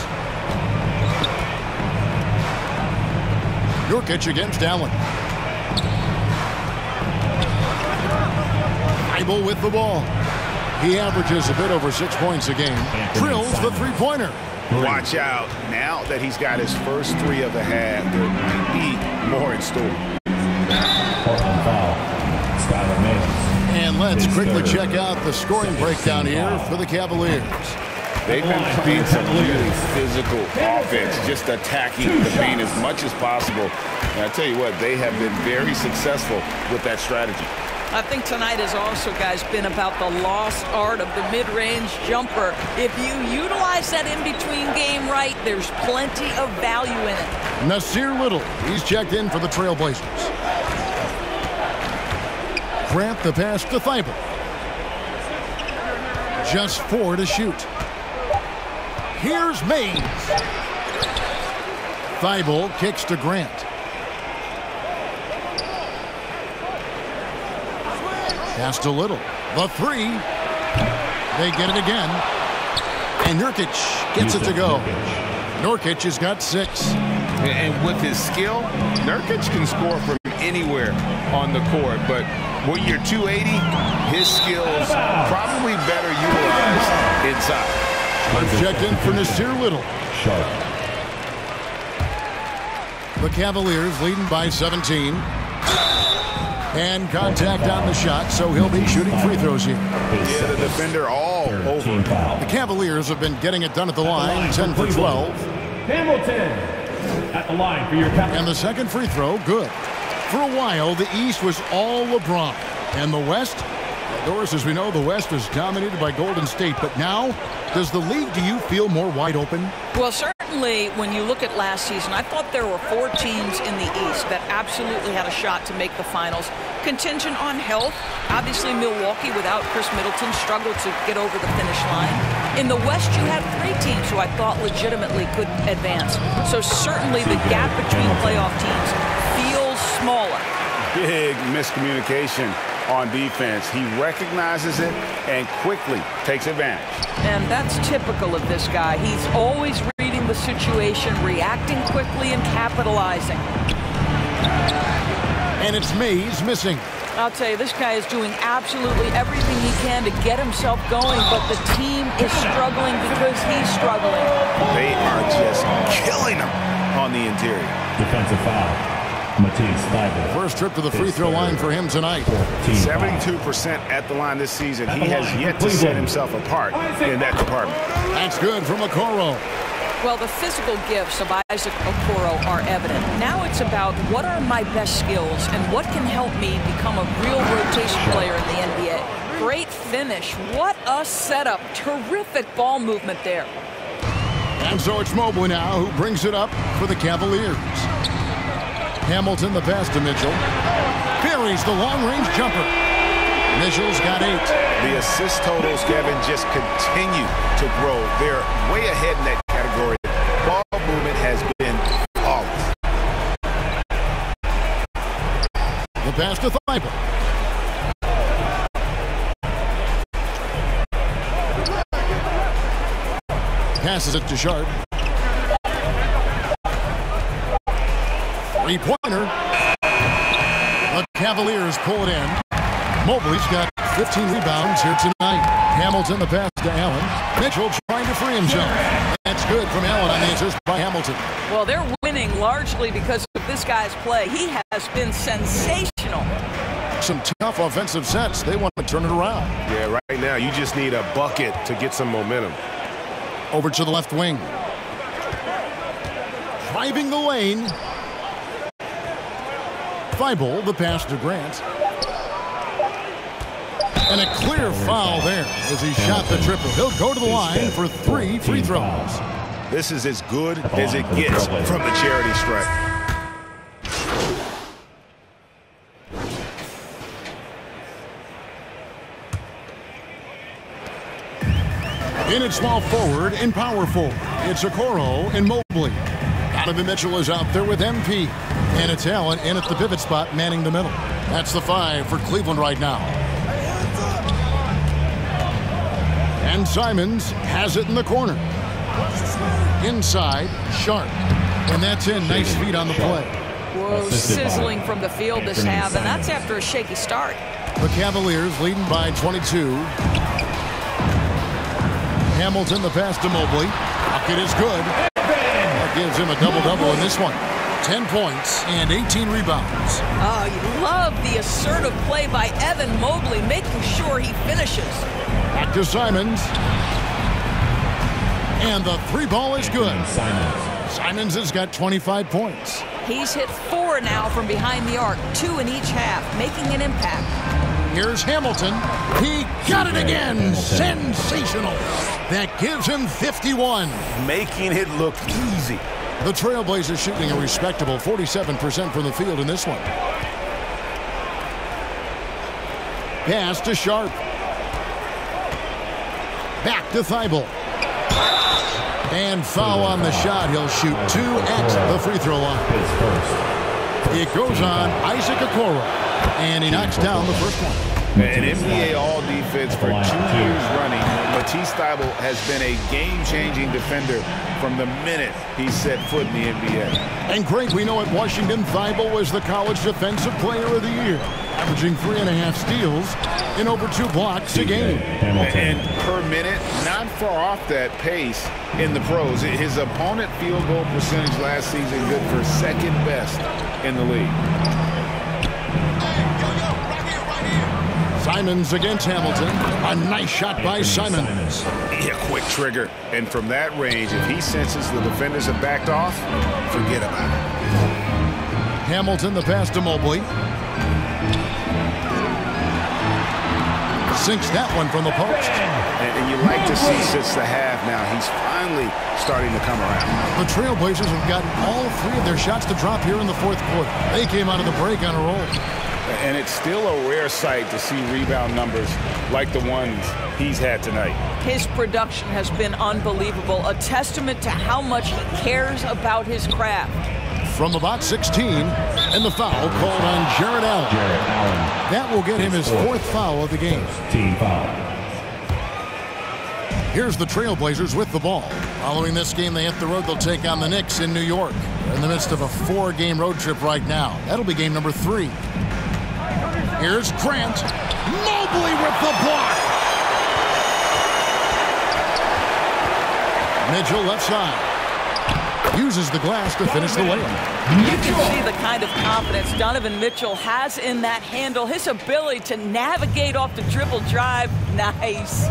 Nurkic against Allen. Thibault with the ball. He averages a bit over 6 points a game. Drills the three-pointer. Watch out. Now that he's got his first 3 of the half, there might be more in store. And let's quickly check out the scoring breakdown here for the Cavaliers. They've been playing some really physical offense, just attacking the paint as much as possible. And I tell you what, they have been very successful with that strategy. I think tonight has also, guys, been about the lost art of the mid-range jumper. If you utilize that in-between game right, there's plenty of value in it. Nasir Little, he's checked in for the Trailblazers. Grant the pass to Thibault. Just 4 to shoot. Here's Mays. Thibault kicks to Grant. Pass to Little. The 3. They get it again. And Nurkic gets it to go. Nurkic has got 6. And with his skill, Nurkic can score from anywhere on the court. But when you're 280, his skills probably better utilized inside. Checked in for Nasir Little. The Cavaliers leading by 17. And contact on the shot, so he'll be shooting free throws here. Yeah, the defender all over. The Cavaliers have been getting it done at the line, 10 for 12. Hamilton at the line for your captain. And the second free throw, good. For a while, the East was all LeBron. And the West, Doris, as we know, the West was dominated by Golden State. But now, does the league, do you feel more wide open? Well, certainly when you look at last season, I thought there were 4 teams in the East that absolutely had a shot to make the finals. Contingent on health. Obviously, Milwaukee, without Chris Middleton, struggled to get over the finish line. In the West, you had 3 teams who I thought legitimately could advance. So certainly the gap between playoff teams feels smaller. Big miscommunication on defense. He recognizes it and quickly takes advantage. And that's typical of this guy. He's always reading the situation, reacting quickly, and capitalizing. And it's Mays missing. I'll tell you, this guy is doing absolutely everything he can to get himself going, but the team is struggling because he's struggling. They are just killing him on the interior. Defensive foul. Matisse Thibault. First trip to the free throw line for him tonight. 72% at the line this season. He has yet to set himself apart in that department. That's good from Okoro. Well, the physical gifts of Isaac Okoro are evident. Now it's about what are my best skills and what can help me become a real rotation player in the NBA. Great finish. What a setup. Terrific ball movement there. And so it's Mobley now who brings it up for the Cavaliers. Hamilton the pass to Mitchell. Buries the long-range jumper. Mitchell's got 8. The assist totals, Kevin, just continue to grow. They're way ahead in that category. Ball movement has been flawless. The pass to Thibault. Passes it to Sharp. Three-pointer. The Cavaliers pull it in. Mobley's got 15 rebounds here tonight. Hamilton the pass to Allen. Mitchell trying to free himself. That's good from Allen on the assist by Hamilton. Well, they're winning largely because of this guy's play. He has been sensational. Some tough offensive sets. They want to turn it around. Yeah, right now you just need a bucket to get some momentum. Over to the left wing. Driving the lane. Thibault, the pass to Grant. And a clear foul there as he shot the triple. He'll go to the line for 3 free throws. This is as good as it gets from the charity stripe. In at small forward and power forward, it's Okoro and Mobley. Donovan Mitchell is out there with MP. And it's Allen in at the pivot spot, manning the middle. That's the 5 for Cleveland right now. And Simons has it in the corner. Inside, Sharp. And that's in. Nice feet on the play. Whoa, sizzling from the field this half, and that's after a shaky start. The Cavaliers leading by 22. Hamilton, the pass to Mobley. Bucket is good. That gives him a double-double in this one. 10 points and 18 rebounds. Oh, you love the assertive play by Evan Mobley, making sure he finishes. Back to Simons. And the 3 ball is good. Simons has got 25 points. He's hit 4 now from behind the arc, 2 in each half, making an impact. Here's Hamilton. He got it again. Sensational. That gives him 51. Making it look easy. The Trailblazers shooting a respectable 47% from the field in this one. Pass to Sharp. Back to Thibault. And foul on the shot. He'll shoot 2 at the free throw line. It goes on Isaac Okoro. And he knocks down the first one. An NBA All-Defense for 2 years running. Matisse Thybulle has been a game-changing defender from the minute he set foot in the NBA. And Greg, we know at Washington, Thybulle was the College Defensive Player of the Year, averaging 3.5 steals and over 2 blocks a game. And per minute, not far off that pace in the pros. His opponent field goal percentage last season good for second best in the league. Simons against Hamilton. A nice shot by Simons. Yeah, quick trigger. And from that range, if he senses the defenders have backed off, forget about it. Hamilton, the pass to Mobley. Sinks that one from the post. And you like to see since the half now, he's finally starting to come around. The Trailblazers have gotten all 3 of their shots to drop here in the 4th quarter. They came out of the break on a roll. And it's still a rare sight to see rebound numbers like the ones he's had tonight. His production has been unbelievable, a testament to how much he cares about his craft. From about 16, and the foul called on Jared Allen. That will get him his 4th foul of the game. Team foul. Here's the Trailblazers with the ball. Following this game, they hit the road. They'll take on the Knicks in New York. They're in the midst of a 4-game road trip right now. That'll be game number 3. Here's Grant. Mobley with the block. Mitchell left side. Uses the glass to finish the layup. You can see the kind of confidence Donovan Mitchell has in that handle. His ability to navigate off the dribble drive. Nice.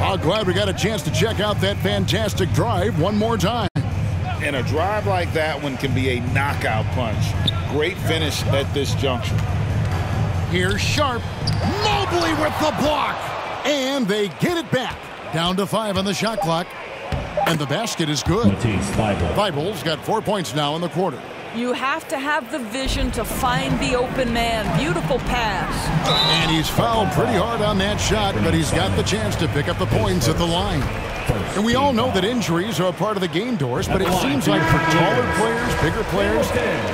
I'm glad we got a chance to check out that fantastic drive one more time. And a drive like that one can be a knockout punch. Great finish at this juncture. Here's Sharp. Mobley with the block. And they get it back. Down to 5 on the shot clock. And the basket is good. Thybulle's got 4 points now in the quarter. You have to have the vision to find the open man. Beautiful pass. And he's fouled pretty hard on that shot, but he's got the chance to pick up the points at the line. And we all know that injuries are a part of the game, Doris, but it seems like for taller players, bigger players,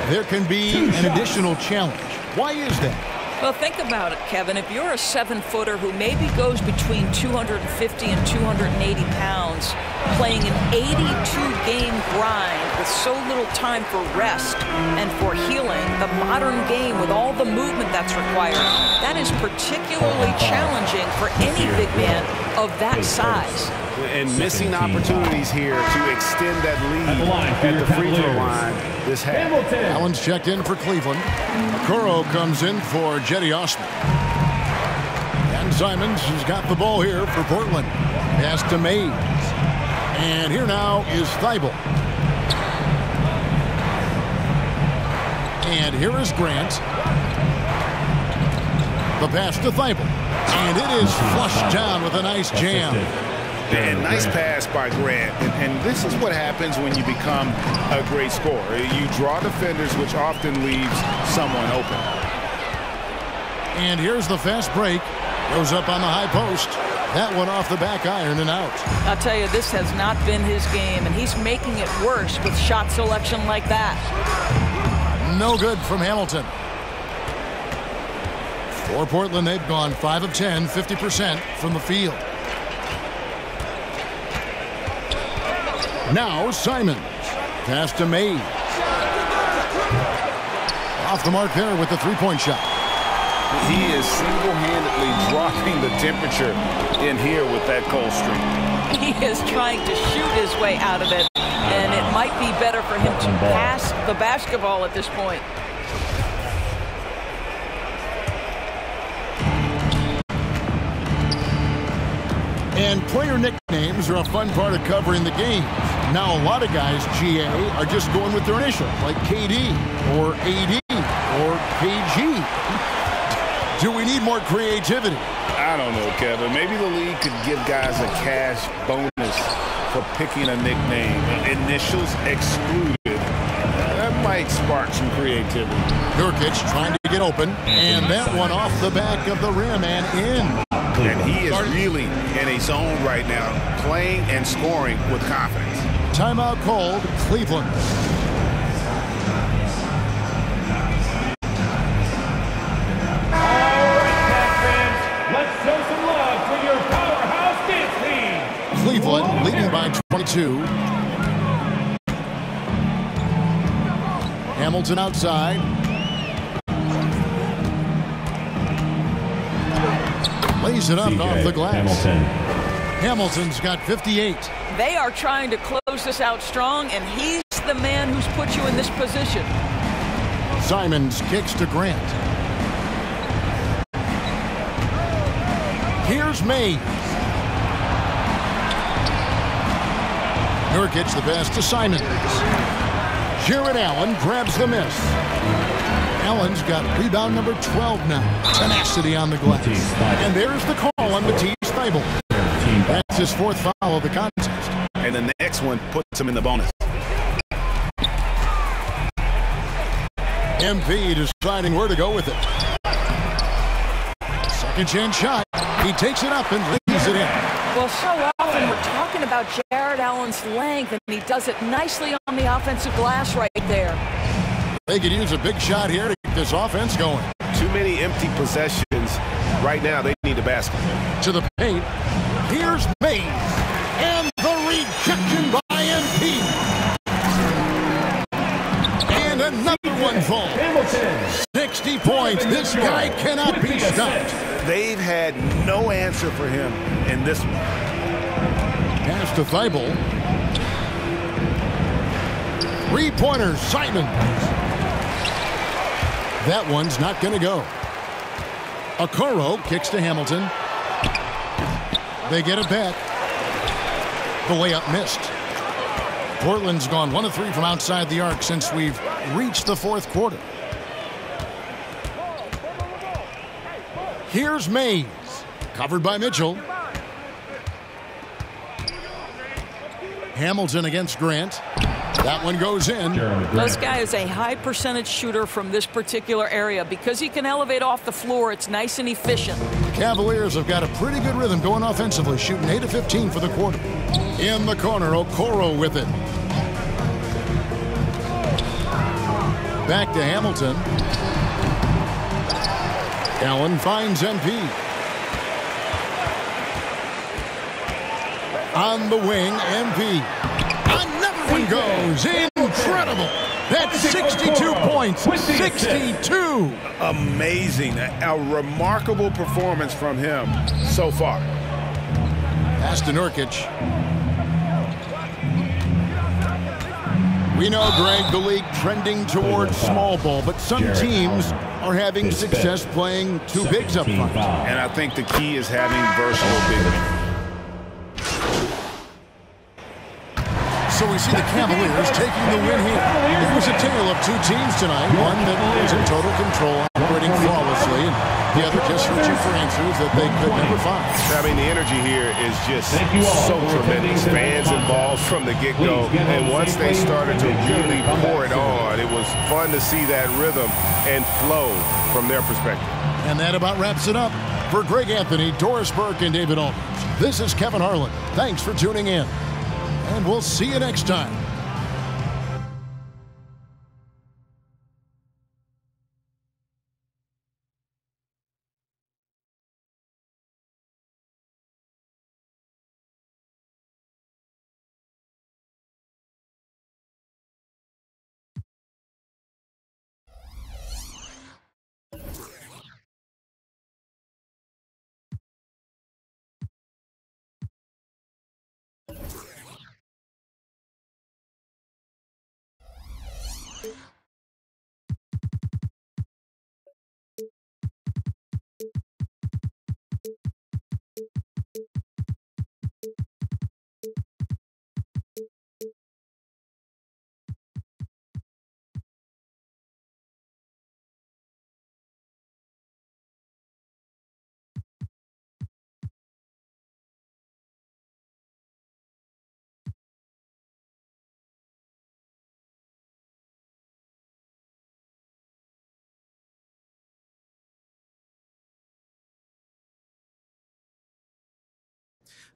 there can be an additional challenge. Why is that? Well, think about it, Kevin. If you're a 7-footer who maybe goes between 250 and 280 pounds, playing an 82-game grind with so little time for rest and for healing, the modern game with all the movement that's required, that is particularly challenging for any big man of that size. And missing opportunities here to extend that lead at the free throw line this half. Allen's checked in for Cleveland. Okoro comes in for Jetty Osman. And Simons has got the ball here for Portland. Pass to Mays. And here now is Thybulle. And here is Grant. The pass to Thybulle. And it is flushed down with a nice jam. And nice pass by Grant. And this is what happens when you become a great scorer. You draw defenders, which often leaves someone open. And here's the fast break. Goes up on the high post. That one off the back iron and out. I'll tell you, this has not been his game, and he's making it worse with shot selection like that. No good from Hamilton. For Portland, they've gone 5 of 10, 50% from the field. Now Simons. Pass to Mays. Off the mark there with the three-point shot. He is single-handedly dropping the temperature in here with that cold streak. He is trying to shoot his way out of it, and it might be better for him to pass the basketball at this point. And player nicknames are a fun part of covering the games. Now a lot of guys, GA, are just going with their initials, like KD or AD or KG. Do we need more creativity? I don't know, Kevin. Maybe the league could give guys a cash bonus for picking a nickname. Initials excluded. That might spark some creativity. Nurkic trying to get open, and that one off the back of the rim and in. And he is really in a zone right now, playing and scoring with confidence. Timeout called, Cleveland. Let's show some love for your powerhouse dance team. Cleveland leading by 22. Hamilton outside. Lays it up off the glass. Hamilton's got 58. They are trying to close this out strong, and he's the man who's put you in this position. Simons kicks to Grant. Here's Mays. Nurkic the pass to Simons. Jared Allen grabs the miss. Allen's got rebound number 12 now. Tenacity on the glass. And there's the call on Matisse Thybulle. That's his fourth foul of the contest. And the next one puts him in the bonus. MP deciding where to go with it. Second chance shot. He takes it up and leaves it in. Well, so often we're talking about Jared Allen's length, and he does it nicely on the offensive glass right there. They could use a big shot here to get this offense going. Too many empty possessions. Right now, they need a basket. To the paint. Here's Mays. And the rejection by MP. And another one falls. 60 points. This guy cannot be stopped. They've had no answer for him in this one. Pass to Thybulle. Three-pointer, Simons. That one's not going to go. Okoro kicks to Hamilton. They get it back. The layup missed. Portland's gone 1 of 3 from outside the arc since we've reached the fourth quarter. Here's Mays. Covered by Mitchell. Hamilton against Grant. That one goes in. This guy is a high percentage shooter from this particular area. Because he can elevate off the floor, it's nice and efficient. The Cavaliers have got a pretty good rhythm going offensively, shooting 8 of 15 for the quarter. In the corner, Okoro with it. Back to Hamilton. Allen finds MP. On the wing, MP. Another one goes. Incredible. That's 62 points. 62. Amazing. A remarkable performance from him so far. Pass to Nurkic. We know, Greg, the league trending towards small ball, but some teams are having success playing two bigs up front. And I think the key is having versatile big men. So we see the Cavaliers taking the win here. It was a tale of two teams tonight. One that was in total control, operating flawlessly, and the other just reaching for answers that they could never find. I mean, the energy here is just so tremendous. Fans involved from the get-go. And once they started to really pour it on, it was fun to see that rhythm and flow from their perspective. And that about wraps it up. For Greg Anthony, Doris Burke, and David Aldridge, this is Kevin Harlan. Thanks for tuning in. And we'll see you next time.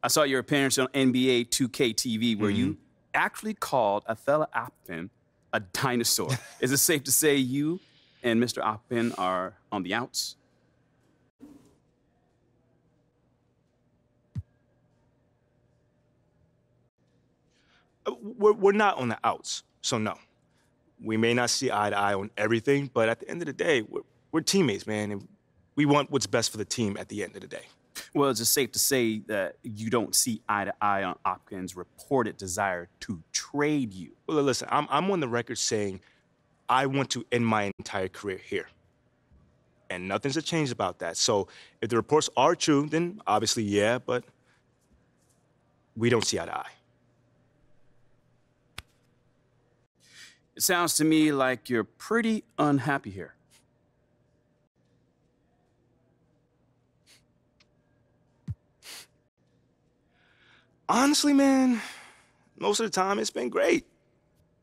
I saw your appearance on NBA2K23 where you actually called Athela Akpin a dinosaur. Is it safe to say you and Mr. Akpin are on the outs? We're not on the outs, so no. We may not see eye to eye on everything, but at the end of the day, we're teammates, man, and we want what's best for the team at the end of the day. Well, is it safe to say that you don't see eye to eye on Akpin's reported desire to trade you? Well, listen, I'm on the record saying I want to end my entire career here. And nothing's changed about that. So if the reports are true, then obviously, yeah, but we don't see eye to eye. It sounds to me like you're pretty unhappy here. Honestly, man, most of the time it's been great.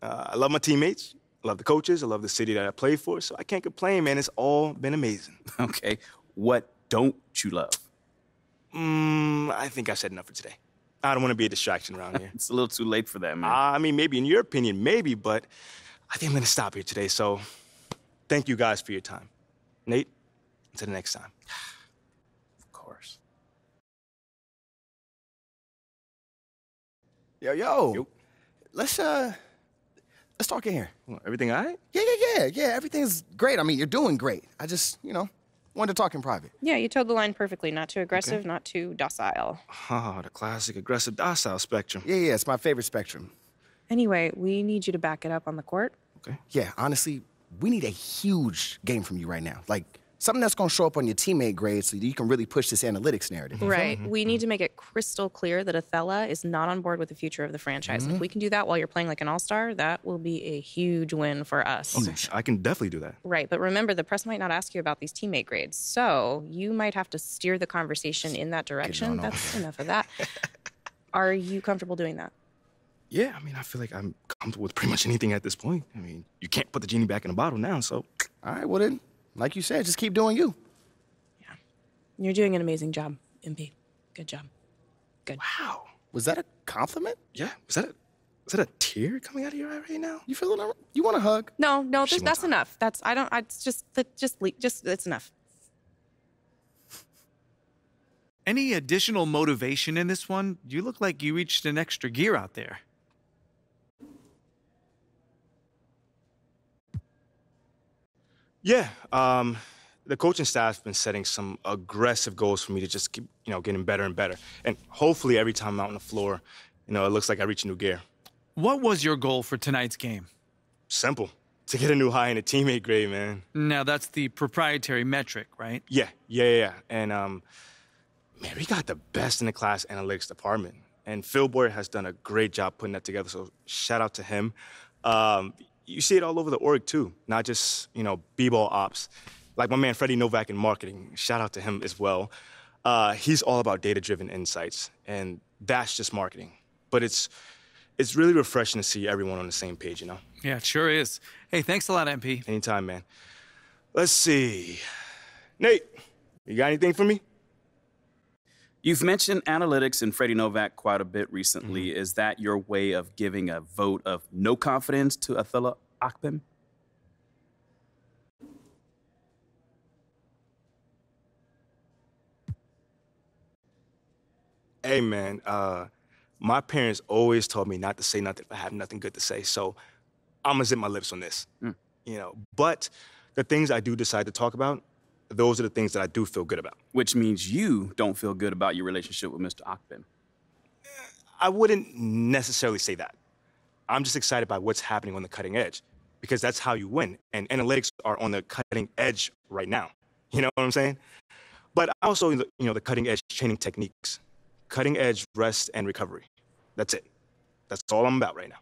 I love my teammates, I love the coaches, I love the city that I play for, so I can't complain, man. It's all been amazing. Okay, what don't you love? I think I said enough for today. I don't want to be a distraction around here. It's a little too late for that, man. I mean, maybe in your opinion, maybe, but I think I'm going to stop here today, so thank you guys for your time. Nate, until the next time. Of course. Yo. Let's talk in here. Well, everything all right? Yeah. Everything's great. I mean, you're doing great. I just, wanted to talk in private. Yeah, you toed the line perfectly. Not too aggressive, not too docile. Oh, the classic aggressive docile spectrum. Yeah, it's my favorite spectrum. Anyway, we need you to back it up on the court. Okay. Yeah, honestly, we need a huge game from you right now. Like, something that's going to show up on your teammate grade so that you can really push this analytics narrative. Right. We need to make it crystal clear that Athela is not on board with the future of the franchise. If we can do that while you're playing like an all-star, that will be a huge win for us. Okay, I can definitely do that. Right, but remember, the press might not ask you about these teammate grades, so you might have to steer the conversation in that direction. That's enough of that. Are you comfortable doing that? Yeah, I mean, I feel like I'm comfortable with pretty much anything at this point. I mean, you can't put the genie back in the bottle now, so. All right, well then, like you said, just keep doing you. Yeah. You're doing an amazing job, MP. Good job. Good. Wow. Was that a compliment? Yeah. Was that a tear coming out of your eye right now? You feeling all right? You want a hug? No, that's enough. It's enough. Any additional motivation in this one? You look like you reached an extra gear out there. Yeah, the coaching staff's been setting some aggressive goals for me to just keep, getting better and better. And hopefully every time I'm out on the floor, it looks like I reach a new gear. What was your goal for tonight's game? Simple. To get a new high in the teammate grade, man. Now, that's the proprietary metric, right? Yeah. And, man, we got the best in the class analytics department. And Phil Boyer has done a great job putting that together, so shout out to him. You see it all over the org, too, not just, b-ball ops. Like my man Freddie Novak in marketing, shout out to him as well. He's all about data-driven insights, and that's just marketing. But it's really refreshing to see everyone on the same page, Yeah, it sure is. Hey, thanks a lot, MP. Anytime, man. Let's see. Nate, you got anything for me? You've mentioned analytics and Freddie Novak quite a bit recently. Is that your way of giving a vote of no confidence to Athela Akpin? Hey, man, my parents always told me not to say nothing if I have nothing good to say, so I'm gonna zip my lips on this. But the things I do decide to talk about, those are the things that I do feel good about. Which means you don't feel good about your relationship with Mr. Akpin. I wouldn't necessarily say that. I'm just excited by what's happening on the cutting edge, because that's how you win. And analytics are on the cutting edge right now. You know what I'm saying? But also, the cutting edge training techniques, cutting edge rest and recovery. That's it. That's all I'm about right now.